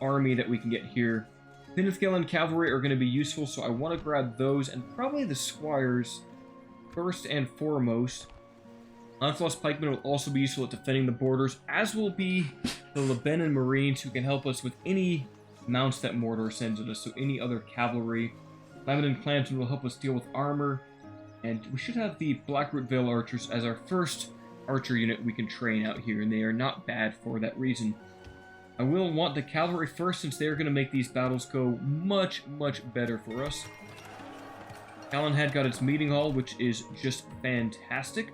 army that we can get here. Nithgalen Cavalry are going to be useful, so I want to grab those, and probably the Squires first and foremost. Onslaugh's Pikemen will also be useful at defending the borders, as will be the Lebanon Marines, who can help us with any mounts that Mordor sends at us, so any other cavalry. Lebanon Clansmen will help us deal with armor, and we should have the Blackroot Vale Archers as our first archer unit we can train out here, and they are not bad for that reason. I will want the cavalry first, since they're going to make these battles go much, much better for us. Calenhad got its meeting hall, which is just fantastic.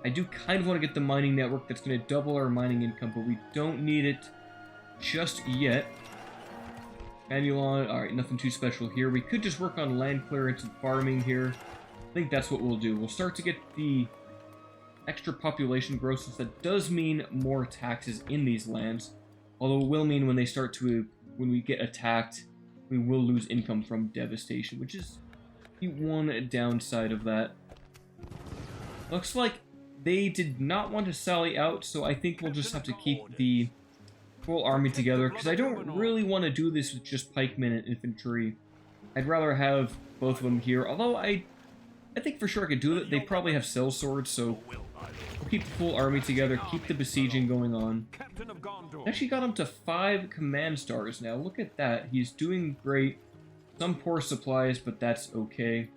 I do kind of want to get the mining network. That's going to double our mining income, but we don't need it just yet. Anulon, alright, nothing too special here. We could just work on land clearance and farming here. I think that's what we'll do. We'll start to get the extra population growth, since that does mean more taxes in these lands. Although it will mean when we get attacked, we will lose income from devastation, which is the one downside of that. Looks like they did not want to sally out, so I think we'll just have to keep the full army together, because I don't really want to do this with just pikemen and infantry. I'd rather have both of them here, although I think for sure I could do it. They probably have sellswords, so we'll keep the full army together, keep the besieging going on. Actually got him to 5 command stars now. Look at that. He's doing great. Some poor supplies, but that's okay.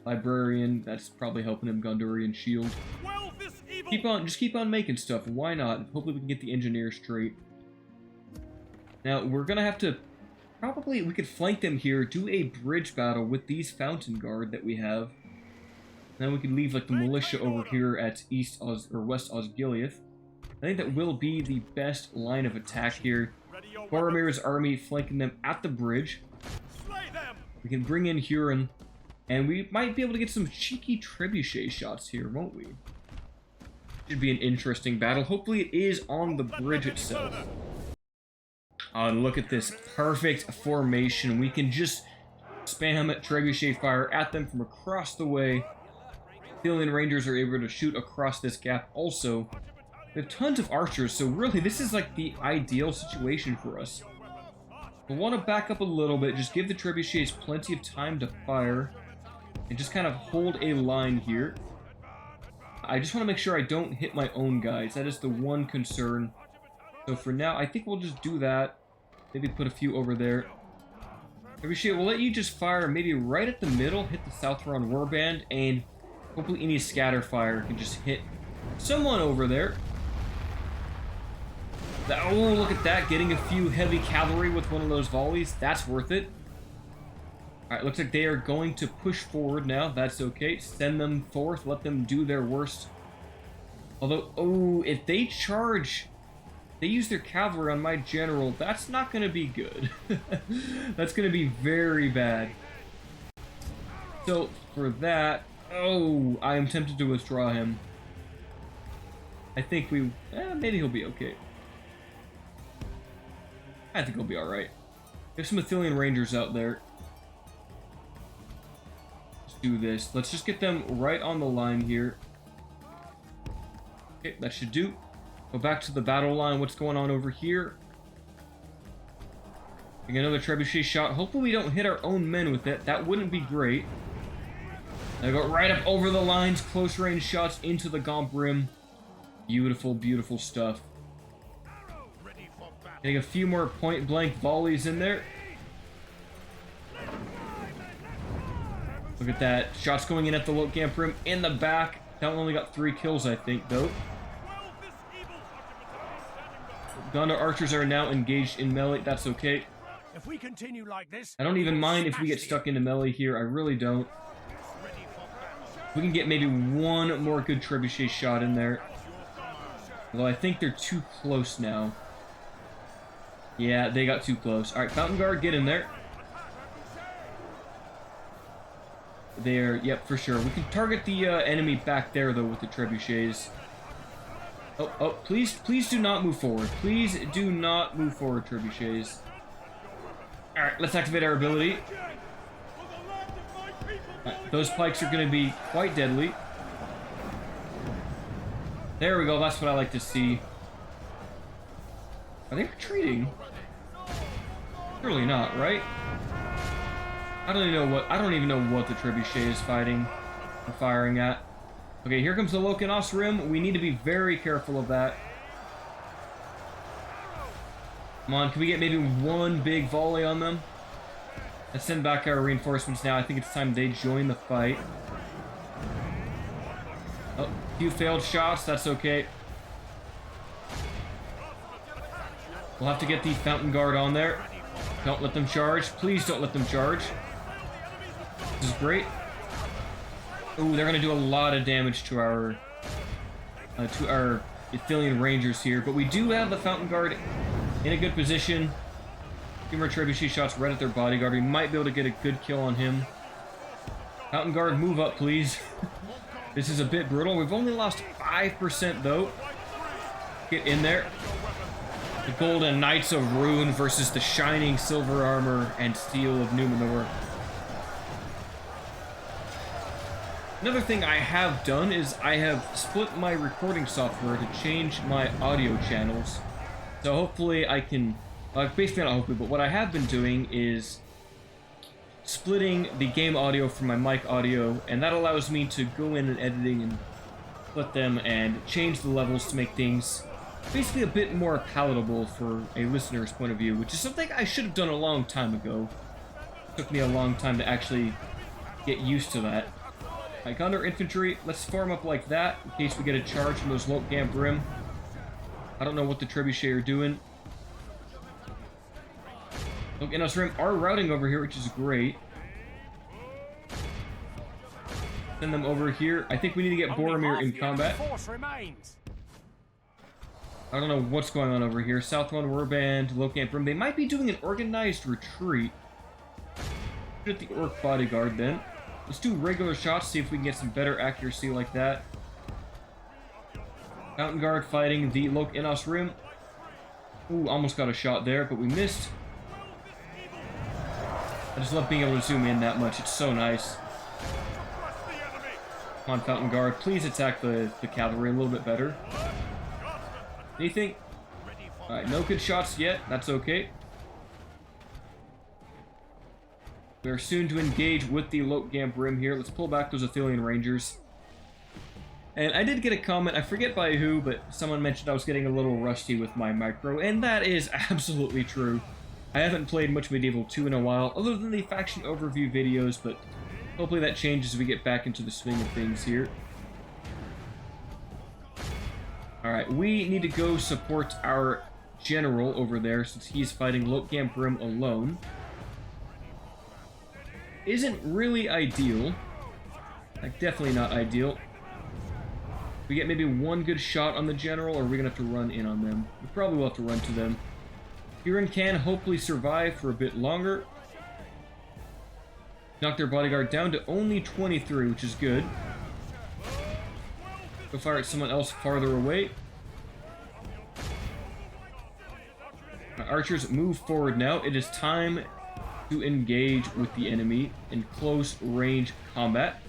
Librarian, that's probably helping him. Gondorian shield. Just keep on making stuff. Why not? Hopefully we can get the engineer straight. Now, we're gonna have to probably, we could flank them here, do a bridge battle with these Fountain Guard that we have. Then we could leave like the militia over here at West Osgiliath. I think that will be the best line of attack here. Boromir's army flanking them at the bridge. We can bring in Hirluin, and we might be able to get some cheeky trebuchet shots here, won't we? Should be an interesting battle. Hopefully it is on the bridge itself. And look at this perfect formation. We can just spam trebuchet fire at them from across the way. Hirluin Rangers are able to shoot across this gap also. We have tons of archers, so really this is like the ideal situation for us. We'll want to back up a little bit, just give the trebuchets plenty of time to fire, and just kind of hold a line here. I just want to make sure I don't hit my own guys. That is the one concern. So for now, I think we'll just do that. Maybe put a few over there. Trebuchet, we'll let you just fire maybe right at the middle, hit the Southron Warband, and hopefully any scatter fire can just hit someone over there. Oh, look at that, getting a few heavy cavalry with one of those volleys. That's worth it. Alright, looks like they are going to push forward now. That's okay. Send them forth. Let them do their worst. Although, oh, if they charge, they use their cavalry on my general, that's not going to be good. That's going to be very bad. So, for that, oh, I am tempted to withdraw him. I think maybe he'll be okay. I think he'll be alright. There's some Athelian Rangers out there. Let's do this. Let's just get them right on the line here. Okay, that should do. Go back to the battle line. What's going on over here? Get another trebuchet shot. Hopefully we don't hit our own men with it. That wouldn't be great. I go right up over the lines. Close range shots into the Gomp Rim. Beautiful, beautiful stuff. Getting a few more point-blank volleys in there. Look at that. Shots going in at the Lôke-Innas Rim in the back. That one only got 3 kills, I think, though. Gondor archers are now engaged in melee. That's okay. If we continue like this, I don't even mind if we get stuck into melee here. I really don't. We can get maybe one more good trebuchet shot in there. Although I think they're too close now. Yeah, they got too close. Alright, Fountain Guard, get in there. There, yep, for sure. We can target the enemy back there, though, with the trebuchets. Oh, please do not move forward. Please do not move forward, trebuchets. Alright, let's activate our ability. Right, those pikes are going to be quite deadly. There we go, that's what I like to see. Are they retreating? Surely not, right? I don't even know what the trebuchet is fighting or firing at. Okay, here comes the Lôke-Innas Rim. We need to be very careful of that. Come on, can we get maybe one big volley on them? Let's send back our reinforcements now. I think it's time they join the fight. Oh, a few failed shots. That's okay. We'll have to get the Fountain Guard on there. Don't let them charge. Please don't let them charge. This is great. Ooh, they're going to do a lot of damage to our Athelian Rangers here. But we do have the Fountain Guard in a good position. A few more trebuchet shots right at their bodyguard. We might be able to get a good kill on him. Fountain Guard, move up, please. This is a bit brutal. We've only lost 5%, though. Get in there. The Golden Knights of Ruin versus the Shining Silver Armor and Steel of Numenor. Another thing I have done is I have split my recording software to change my audio channels. So hopefully I can, basically not hopefully, but what I have been doing is splitting the game audio from my mic audio, and that allows me to go in and editing and split them and change the levels to make things basically a bit more palatable for a listener's point of view, which is something I should have done a long time ago. It took me a long time to actually get used to that. Alright, Gondor infantry, let's form up like that in case we get a charge from those Lôke-Innas Rim. I don't know what the trebuchet are doing. Lôke-Innas Rim are routing over here, which is great. Send them over here. I think we need to get Boromir in combat. I don't know what's going on over here. South One Warband, Lôke-Innas Rim. They might be doing an organized retreat. Get the Orc Bodyguard then. Let's do regular shots, see if we can get some better accuracy like that. Mountain Guard fighting the Lôke-Innas Rim. Ooh, almost got a shot there, but we missed. I just love being able to zoom in that much. It's so nice. Come on, Fountain Guard. Please attack the cavalry a little bit better. Anything? Alright, no good shots yet. That's okay. We are soon to engage with the Lôke-Innas Rim here. Let's pull back those Athelian Rangers. And I did get a comment, I forget by who, but someone mentioned I was getting a little rusty with my micro, and that is absolutely true. I haven't played much Medieval 2 in a while, other than the faction overview videos, but hopefully that changes as we get back into the swing of things here. Alright, we need to go support our general over there, since he's fighting Lôke-Innas Rim alone. Isn't really ideal. Like, definitely not ideal. We get maybe one good shot on the general, or are we gonna have to run in on them? We probably will have to run to them. Hirluin can hopefully survive for a bit longer. Knock their bodyguard down to only 23, which is good. Go fire at someone else farther away. My archers move forward now. It is time to engage with the enemy in close range combat.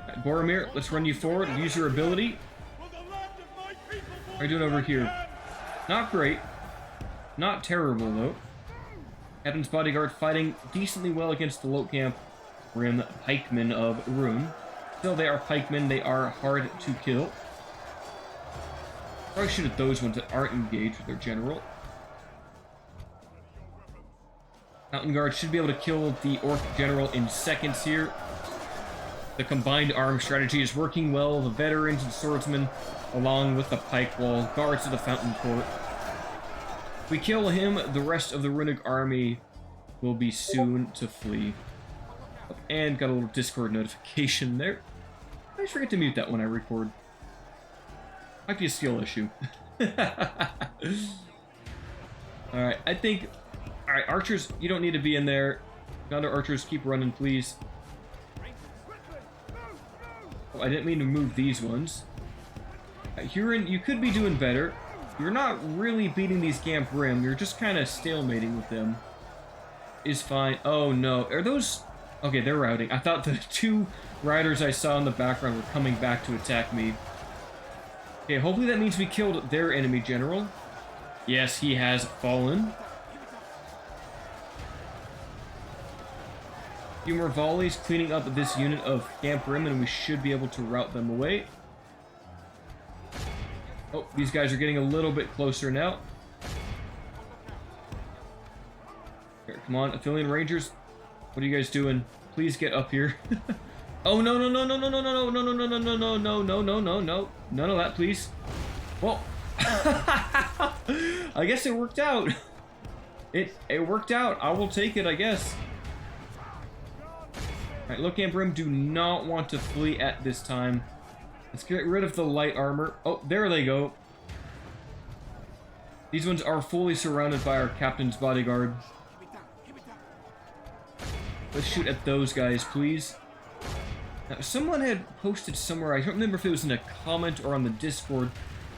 Right, Boromir, let's run you forward. Use your ability. How are you doing over here? Not great. Not terrible, though. Captain's bodyguard fighting decently well against the Lôke-Innas Rim pikemen of Rune. Still, they are pikemen. They are hard to kill. Probably shoot at those ones that aren't engaged with their general. Mountain Guard should be able to kill the Orc General in seconds here. The combined arm strategy is working well. The veterans and swordsmen, along with the pike wall, guards of the Fountain Court. If we kill him, the rest of the Runic army will be soon to flee. And got a little Discord notification there. I always forget to mute that when I record. Might be a skill issue. Alright, I think... Alright, archers, you don't need to be in there. Gondor archers, keep running, please. Oh, I didn't mean to move these ones. Hirluin, you could be doing better. You're not really beating these Gamp Rim. You're just kind of stalemating with them. Is fine. Oh, no. Are those... Okay, they're routing. I thought the two riders I saw in the background were coming back to attack me. Okay, hopefully that means we killed their enemy general. Yes, he has fallen. A few more volleys cleaning up this unit of Gamp Rim, and we should be able to rout them away. Oh, these guys are getting a little bit closer now. Here, come on, Athelian Rangers. What are you guys doing? Please get up here. Oh, no, no, no, no, no, no, no, no, no, no, no, no, no, no, no, no, no, no. None of that, please. Well, I guess it worked out. It worked out. I will take it, I guess. Alright, Lôke-Innas Rim do not want to flee at this time. Let's get rid of the light armor. Oh, there they go. These ones are fully surrounded by our captain's bodyguard. Let's shoot at those guys, please. Now, someone had posted somewhere, I don't remember if it was in a comment or on the Discord,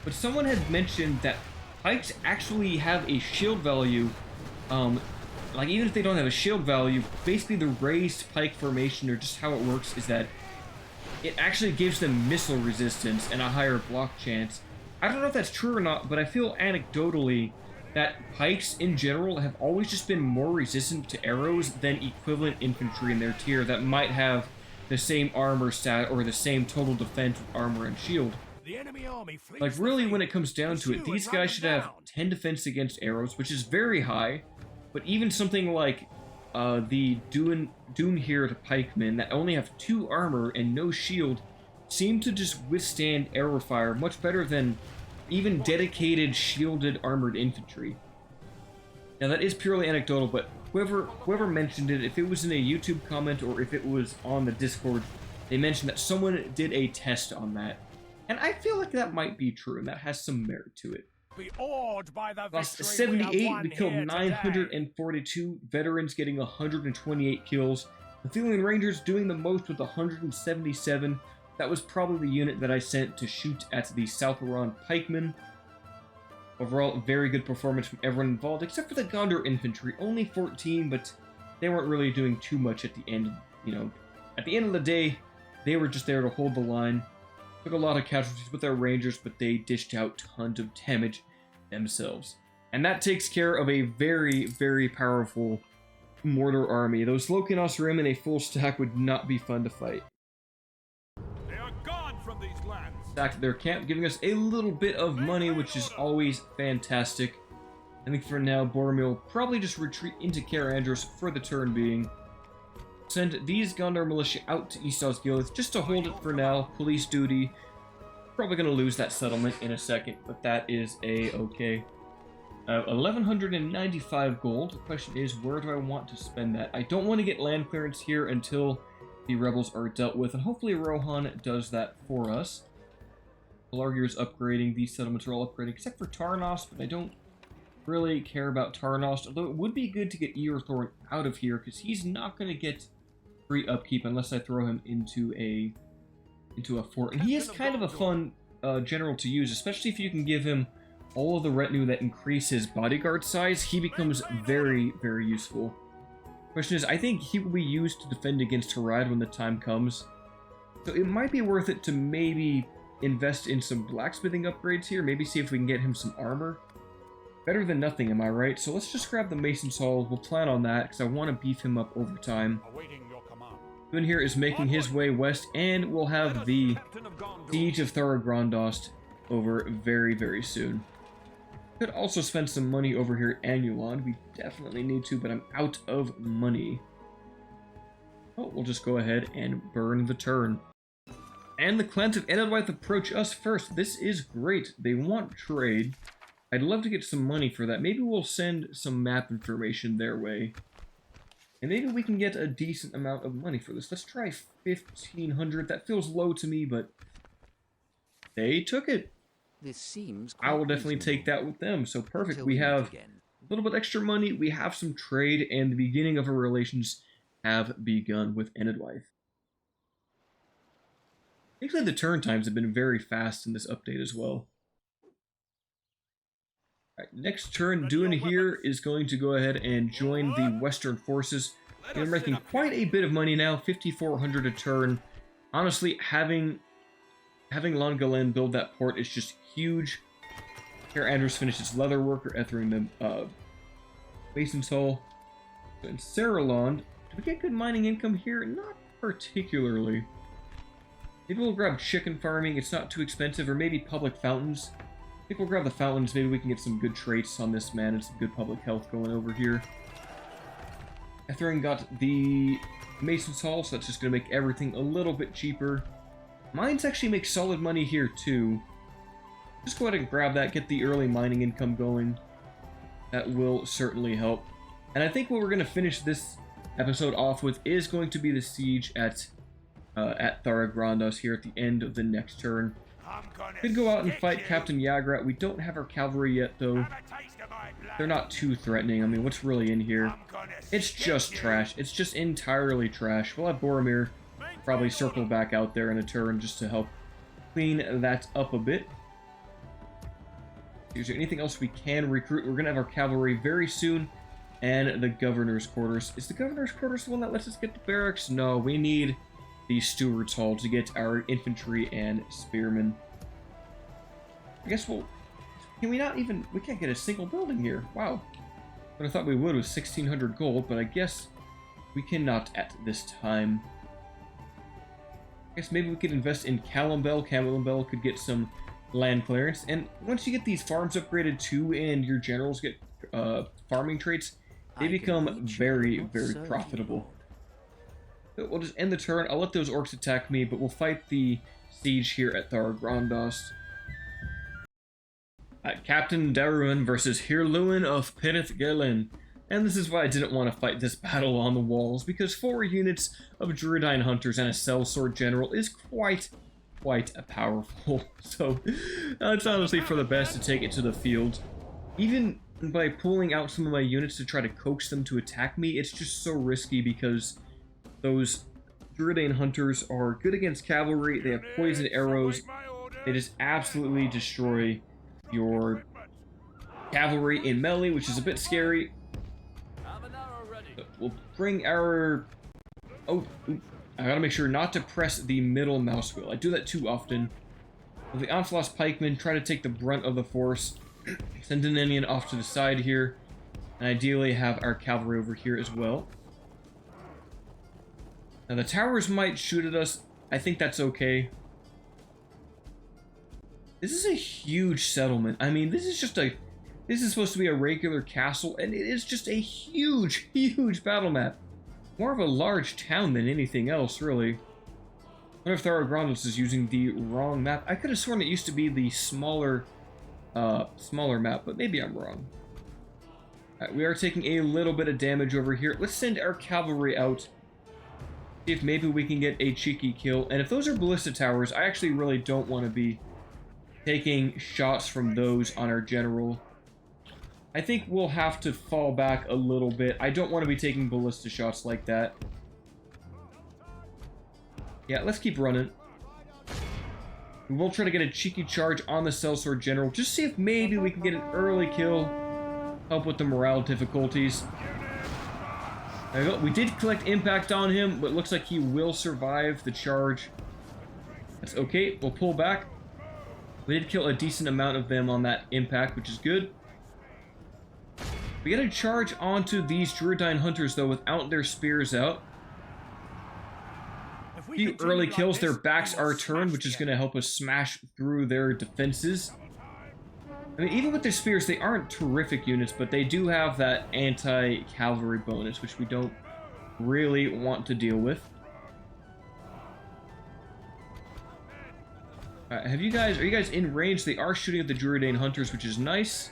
but someone had mentioned that pikes actually have a shield value. Like, even if they don't have a shield value, basically the raised pike formation, or just how it works, is that it actually gives them missile resistance and a higher block chance. I don't know if that's true or not, but I feel anecdotally that pikes in general have always just been more resistant to arrows than equivalent infantry in their tier that might have the same armor stat or the same total defense with armor and shield. The enemy army Like, really, when it comes down to it, these guys should have 10 defense against arrows, which is very high. But even something like the Doonhird pikemen that only have 2 armor and no shield seem to just withstand arrow fire much better than even dedicated shielded armored infantry. Now that is purely anecdotal, but whoever mentioned it, if it was in a YouTube comment or if it was on the Discord, they mentioned that someone did a test on that. And I feel like that might be true, and that has some merit to it. Be awed by the Lost victory 78, we killed here 942, veterans getting 128 kills. The Hirluin Rangers doing the most with 177. That was probably the unit that I sent to shoot at the South Iran pikemen. Overall, very good performance from everyone involved, except for the Gondor infantry. Only 14, but they weren't really doing too much at the end. You know, at the end of the day, they were just there to hold the line. Took a lot of casualties with their rangers, but they dished out tons of damage themselves. And that takes care of a very, very powerful mortar army. Those Lôke-Innas Rim in a full stack would not be fun to fight. They are gone from these lands. Stacked their camp, giving us a little bit of money, which is always fantastic. I think for now, Boromir will probably just retreat into Caer Andros for the turn being. Send these Gondor militia out to East Osgiliath just to hold it for now. Police duty. Probably going to lose that settlement in a second, but that is a-okay. 1,195 gold. The question is, where do I want to spend that? I don't want to get land clearance here until the rebels are dealt with, and hopefully Rohan does that for us. Pelargir's upgrading. These settlements are all upgrading, except for Tarnos, but I don't really care about Tarnos, although it would be good to get Eorthorn out of here, because he's not going to get free upkeep unless I throw him into a fort. And he is kind of a fun general to use, especially if you can give him all of the retinue that increase his bodyguard size. He becomes very, very useful. Question is, I think he will be used to defend against Harad when the time comes. So it might be worth it to maybe invest in some blacksmithing upgrades here. Maybe see if we can get him some armor. Better than nothing, am I right? So let's just grab the Mason's Hall. We'll plan on that, because I want to beef him up over time. Doing here is making his way west, and we'll have the Siege of Thara-Grondost over very, very soon. Could also spend some money over here at Anulon. We definitely need to, but I'm out of money. Oh, we'll just go ahead and burn the turn. And the clans of Edelweiss approach us first. This is great. They want trade. I'd love to get some money for that. Maybe we'll send some map information their way. And maybe we can get a decent amount of money for this. Let's try 1,500. That feels low to me, but they took it. This seems I will definitely take that with them. So perfect. We have a little bit extra money. We have some trade, and the beginning of our relations have begun with Edelweiss. Actually, the turn times have been very fast in this update as well. All right, next turn, Daruin here is going to go ahead and join the Western forces. We're making quite a bit of money now, 5,400 a turn. Honestly, having Longalen build that port is just huge. Here, Andros finishes leather work or ethering the Mason's Hall. So in Saralond, do we get good mining income here? Not particularly. Maybe we'll grab chicken farming. It's not too expensive, or maybe public fountains. I think we'll grab the fountains. Maybe we can get some good traits on this man and some good public health going over here. Ethering got the Mason's Hall, so that's just going to make everything a little bit cheaper. Mines actually make solid money here, too. Just go ahead and grab that, get the early mining income going. That will certainly help. And I think what we're going to finish this episode off with is going to be the siege at Thara-Grondost here at the end of the next turn. Could go out and fight Captain Yagrat. We don't have our cavalry yet, though. They're not too threatening. I mean, what's really in here? It's just trash. It's just entirely trash. We'll have Boromir probably circle back out there in a turn just to help clean that up a bit. Is there anything else we can recruit? We're going to have our cavalry very soon. And the Governor's Quarters. Is the Governor's Quarters the one that lets us get the barracks? No, we need the Steward's Hall to get our infantry and spearmen. I guess we'll... Can we not even... We can't get a single building here. Wow. But I thought we would with 1,600 gold, but I guess we cannot at this time. I guess maybe we could invest in Callambel. Callambel could get some land clearance. And once you get these farms upgraded too, and your generals get farming traits, they become very, very profitable. So we'll just end the turn. I'll let those orcs attack me, but we'll fight the siege here at Thara-Grondost. Captain Daruin versus Hirluin of Penith Galen. And this is why I didn't want to fight this battle on the walls, because 4 units of Druidine Hunters and a Sellsword General is quite powerful. So it's honestly for the best to take it to the field. Even by pulling out some of my units to try to coax them to attack me, it's just so risky because those Druidine Hunters are good against cavalry, they have poison arrows, they just absolutely destroy your cavalry in melee, which is a bit scary. But we'll bring our... Oh, I gotta make sure not to press the middle mouse wheel. I do that too often. With the Onslaught's pikemen, try to take the brunt of the force. Send an Indian off to the side here. And ideally have our cavalry over here as well. Now the towers might shoot at us. I think that's okay. This is a huge settlement. I mean, this is supposed to be a regular castle, and it is just a huge battle map. More of a large town than anything else, really. I wonder if Tharagrandus is using the wrong map. I could have sworn it used to be the smaller map, but maybe I'm wrong. Alright, we are taking a little bit of damage over here. Let's send our cavalry out. See if maybe we can get a cheeky kill. And if those are ballista towers, I actually really don't want to be taking shots from those on our general. I think we'll have to fall back a little bit. I don't want to be taking ballista shots like that. Yeah, let's keep running. We will try to get a cheeky charge on the Sellsword General. Just see if maybe we can get an early kill. Help with the morale difficulties. There we go. We did collect impact on him, but it looks like he will survive the charge. That's okay. We'll pull back. We did kill a decent amount of them on that impact, which is good. We gotta charge onto these Druidine Hunters, though, without their spears out. A few early kills, their backs are turned, which is gonna help us smash through their defenses. I mean, even with their spears, they aren't terrific units, but they do have that anti-cavalry bonus, which we don't really want to deal with. Alright, are you guys in range? They are shooting at the Druidine Hunters, which is nice.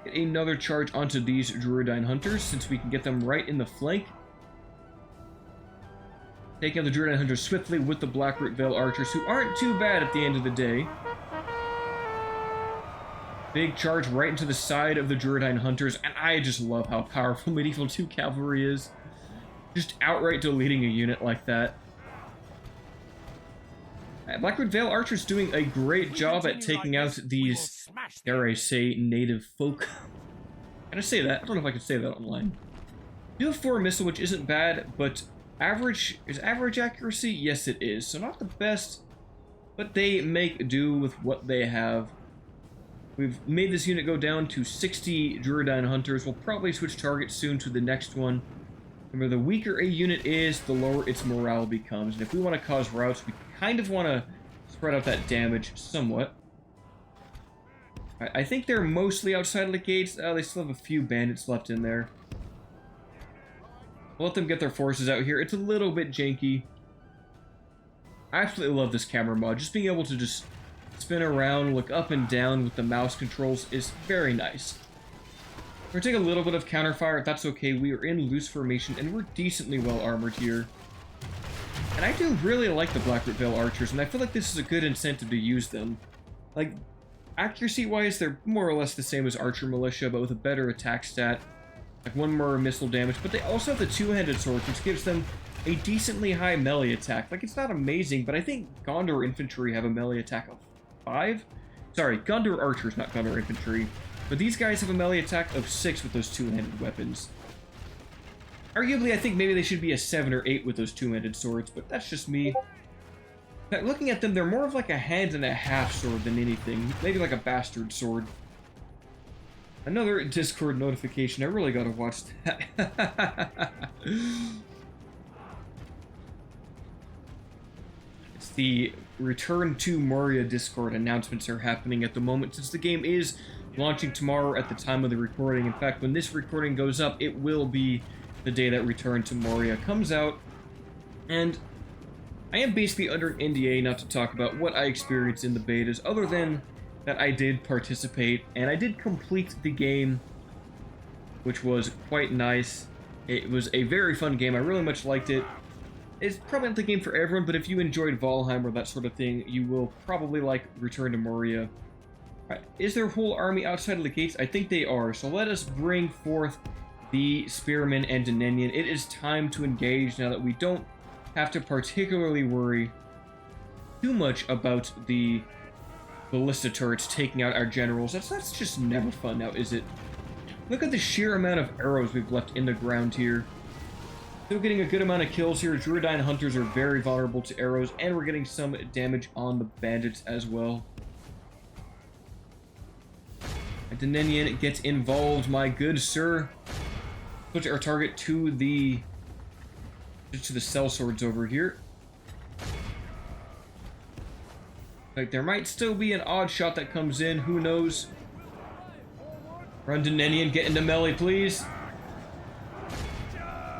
Get another charge onto these Druidine Hunters, since we can get them right in the flank. Taking out the Druidine Hunters swiftly with the Blackroot Vale Archers, who aren't too bad at the end of the day. Big charge right into the side of the Druidine Hunters, and I just love how powerful Medieval 2 Cavalry is. Just outright deleting a unit like that. Blackroot Vale Archers doing a great job at taking out these, dare I say, native folk. Can I say that? I don't know if I can say that online. You have 4 missile, which isn't bad, but is average accuracy? Yes, it is. So not the best, but they make do with what they have. We've made this unit go down to 60 Druidine Hunters. We'll probably switch targets soon to the next one. Remember, the weaker a unit is, the lower its morale becomes. And if we want to cause routes, we kind of want to spread out that damage somewhat. I think they're mostly outside of the gates. They still have a few bandits left in there. We'll let them get their forces out here. It's a little bit janky. I absolutely love this camera mod. Just being able to just spin around, look up and down with the mouse controls is very nice. We're going to take a little bit of counterfire. That's okay. We are in loose formation, and we're decently well armored here. And I do really like the Blackroot Vale Archers, and I feel like this is a good incentive to use them. Like, accuracy-wise, they're more or less the same as Archer Militia, but with a better attack stat. Like 1 more missile damage, but they also have the 2-handed swords, which gives them a decently high melee attack. Like, it's not amazing, but I think Gondor Infantry have a melee attack of 5? Sorry, Gondor Archers, not Gondor Infantry. But these guys have a melee attack of 6 with those 2-handed weapons. Arguably, I think maybe they should be a 7 or 8 with those 2-handed swords, but that's just me. Now, looking at them, they're more of like a hand and a half sword than anything. Maybe like a bastard sword. Another Discord notification. I really gotta watch that. It's the Return to Moria Discord announcements are happening at the moment, since the game is launching tomorrow at the time of the recording. In fact, when this recording goes up, it will be the day that Return to Moria comes out. And I am basically under an NDA not to talk about what I experienced in the betas, other than that I did participate, and I did complete the game, which was quite nice. It was a very fun game. I really much liked it. It's probably not the game for everyone, but if you enjoyed Valheim or that sort of thing, you will probably like Return to Moria. Right. Is there a whole army outside of the gates? I think they are. So let us bring forth the Spearmen and Denenian. It is time to engage now that we don't have to particularly worry too much about the ballista turrets taking out our generals. That's just never fun now, is it? Look at the sheer amount of arrows we've left in the ground here. Still getting a good amount of kills here. Druidine Hunters are very vulnerable to arrows, and we're getting some damage on the bandits as well. Denenian gets involved, my good sir. Switch our target to the sellswords over here. Like, there might still be an odd shot that comes in, who knows? Run, Denenian, get into melee, please.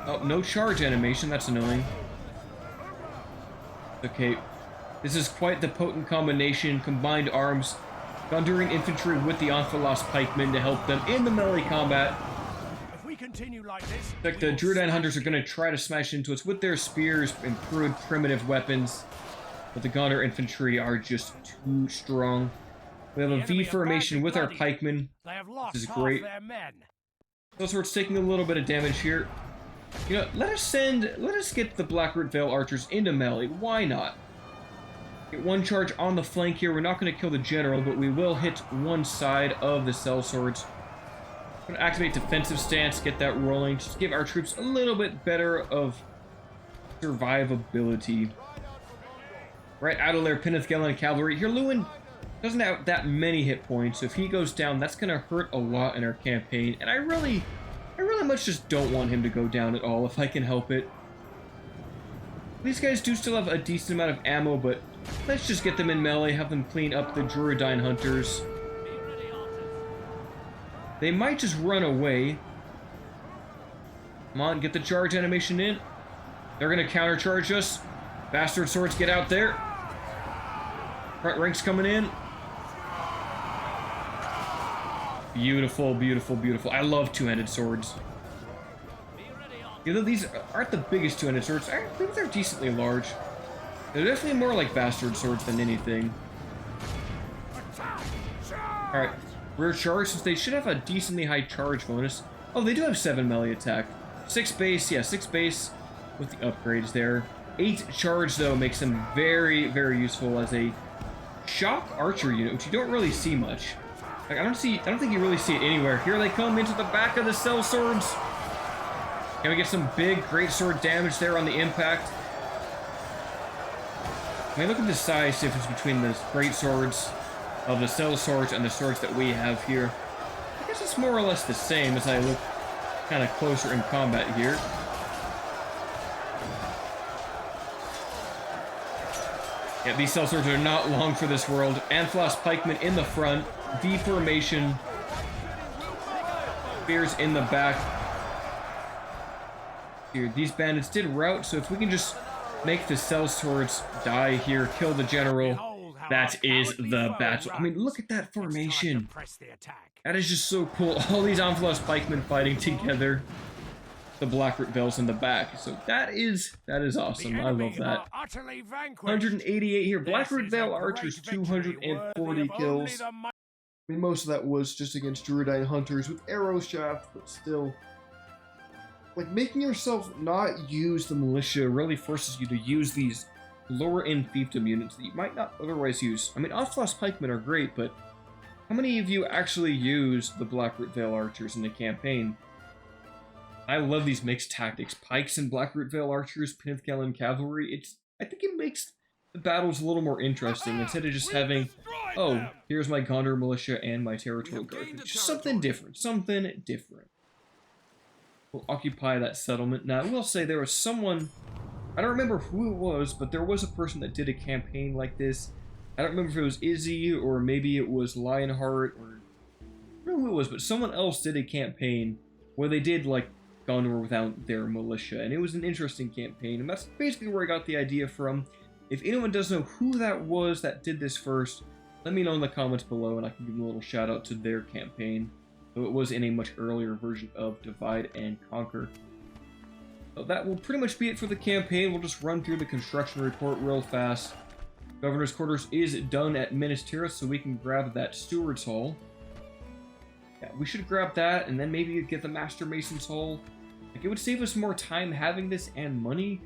Oh, no charge animation, that's annoying. Okay, this is quite the potent combination. Combined arms, Gondorian infantry with the Amphalos pikemen to help them in the melee combat. If we continue like this, Like the Druidine Hunters are going to try to smash into us with their spears and crude primitive weapons, but the Gondor infantry are just too strong. We have a V formation with our pikemen. This is great. Also, we're taking a little bit of damage here. You know, let us get the Blackroot Vale archers into melee. Why not? Get one charge on the flank here. We're not going to kill the general, but we will hit one side of the sellswords. Going to activate defensive stance, get that rolling, just give our troops a little bit better of survivability. Right out of there, Penethgellan cavalry. Hirluin doesn't have that many hit points, so if he goes down, that's going to hurt a lot in our campaign, and I really much just don't want him to go down at all if I can help it. These guys do still have a decent amount of ammo, but let's just get them in melee, have them clean up the Druidine Hunters. They might just run away. Come on, get the charge animation in. They're going to countercharge us. Bastard swords, get out there. Front ranks coming in. Beautiful, beautiful, beautiful. I love two-handed swords. Although these aren't the biggest two-handed swords, I think they're decently large. They're definitely more like bastard swords than anything. Alright, rear charge, since they should have a decently high charge bonus. Oh, they do have 7 melee attack. 6 base, yeah, 6 base with the upgrades there. 8 charge, though, makes them very, very useful as a shock archer unit, which you don't really see much. Like, I don't think you really see it anywhere. Here they come into the back of the sellswords. Can we get some big greatsword damage there on the impact? I mean, look at the size difference between the greatswords of the sellswords and the swords that we have here. I guess it's more or less the same as I look kind of closer in combat here. Yeah, these sellswords are not long for this world. Amphalos pikemen in the front. V formation. Spears in the back. Here, these bandits did rout, so if we can just make the sellswords die here, kill the general, that is the battle. I mean, look at that formation. That is just so cool. All these Amphalos pikemen fighting together. The Blackroot Vale's in the back. So that is awesome. I love that. 188 here. Blackroot Vale archers, 240 kills. I mean, most of that was just against Druidine Hunters with arrow shaft, but still. Like, making yourself not use the militia really forces you to use these lower-end fiefdom units that you might not otherwise use. I mean, Amphalos pikemen are great, but how many of you actually use the Blackroot Vale archers in the campaign? I love these mixed tactics. Pikes and Blackroot Vale archers, Penethgellan cavalry. I think it makes the battles a little more interesting instead of just having, oh, here's my Gondor militia and my territorial guard. Just something different. Something different. We'll occupy that settlement. Now, I will say there was someone, I don't remember who it was, but there was a person that did a campaign like this. I don't remember if it was Izzy or maybe it was Lionheart or I don't know who it was, but someone else did a campaign where they did like Gondor without their militia, and it was an interesting campaign, and that's basically where I got the idea from. If anyone does know who that was that did this first, let me know in the comments below and I can give them a little shout out to their campaign. So it was in a much earlier version of Divide and Conquer. So that will pretty much be it for the campaign. We'll just run through the construction report real fast. Governor's Quarters is done at Minas Tirith, so we can grab that Steward's Hall. Yeah, we should grab that, and then maybe get the Master Mason's Hall. Like, it would save us more time having this and money,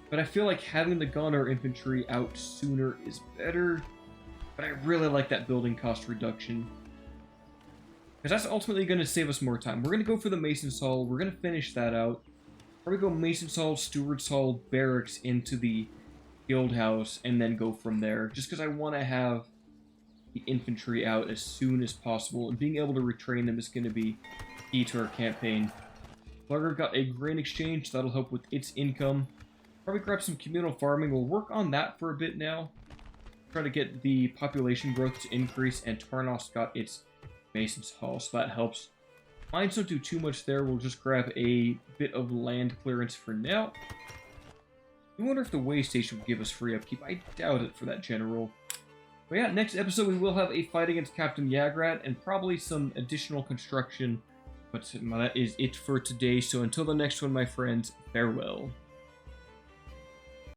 but I feel like having the Gondor infantry out sooner is better. But I really like that building cost reduction, because that's ultimately going to save us more time. We're going to go for the Mason's Hall. We're going to finish that out. Probably go Mason's Hall, Steward's Hall, Barracks into the Guild House, and then go from there. Just because I want to have the infantry out as soon as possible, and being able to retrain them is going to be key to our campaign. Blugger got a grain exchange. That'll help with its income. Probably grab some communal farming. We'll work on that for a bit now. Try to get the population growth to increase, and Tarnos got its Mason's Hall, so that helps. Mines don't do too much there. We'll just grab a bit of land clearance for now. I wonder if the way station would give us free upkeep. I doubt it for that general. But yeah, next episode we will have a fight against Captain Yagrat and probably some additional construction. But that is it for today. So until the next one, my friends, farewell.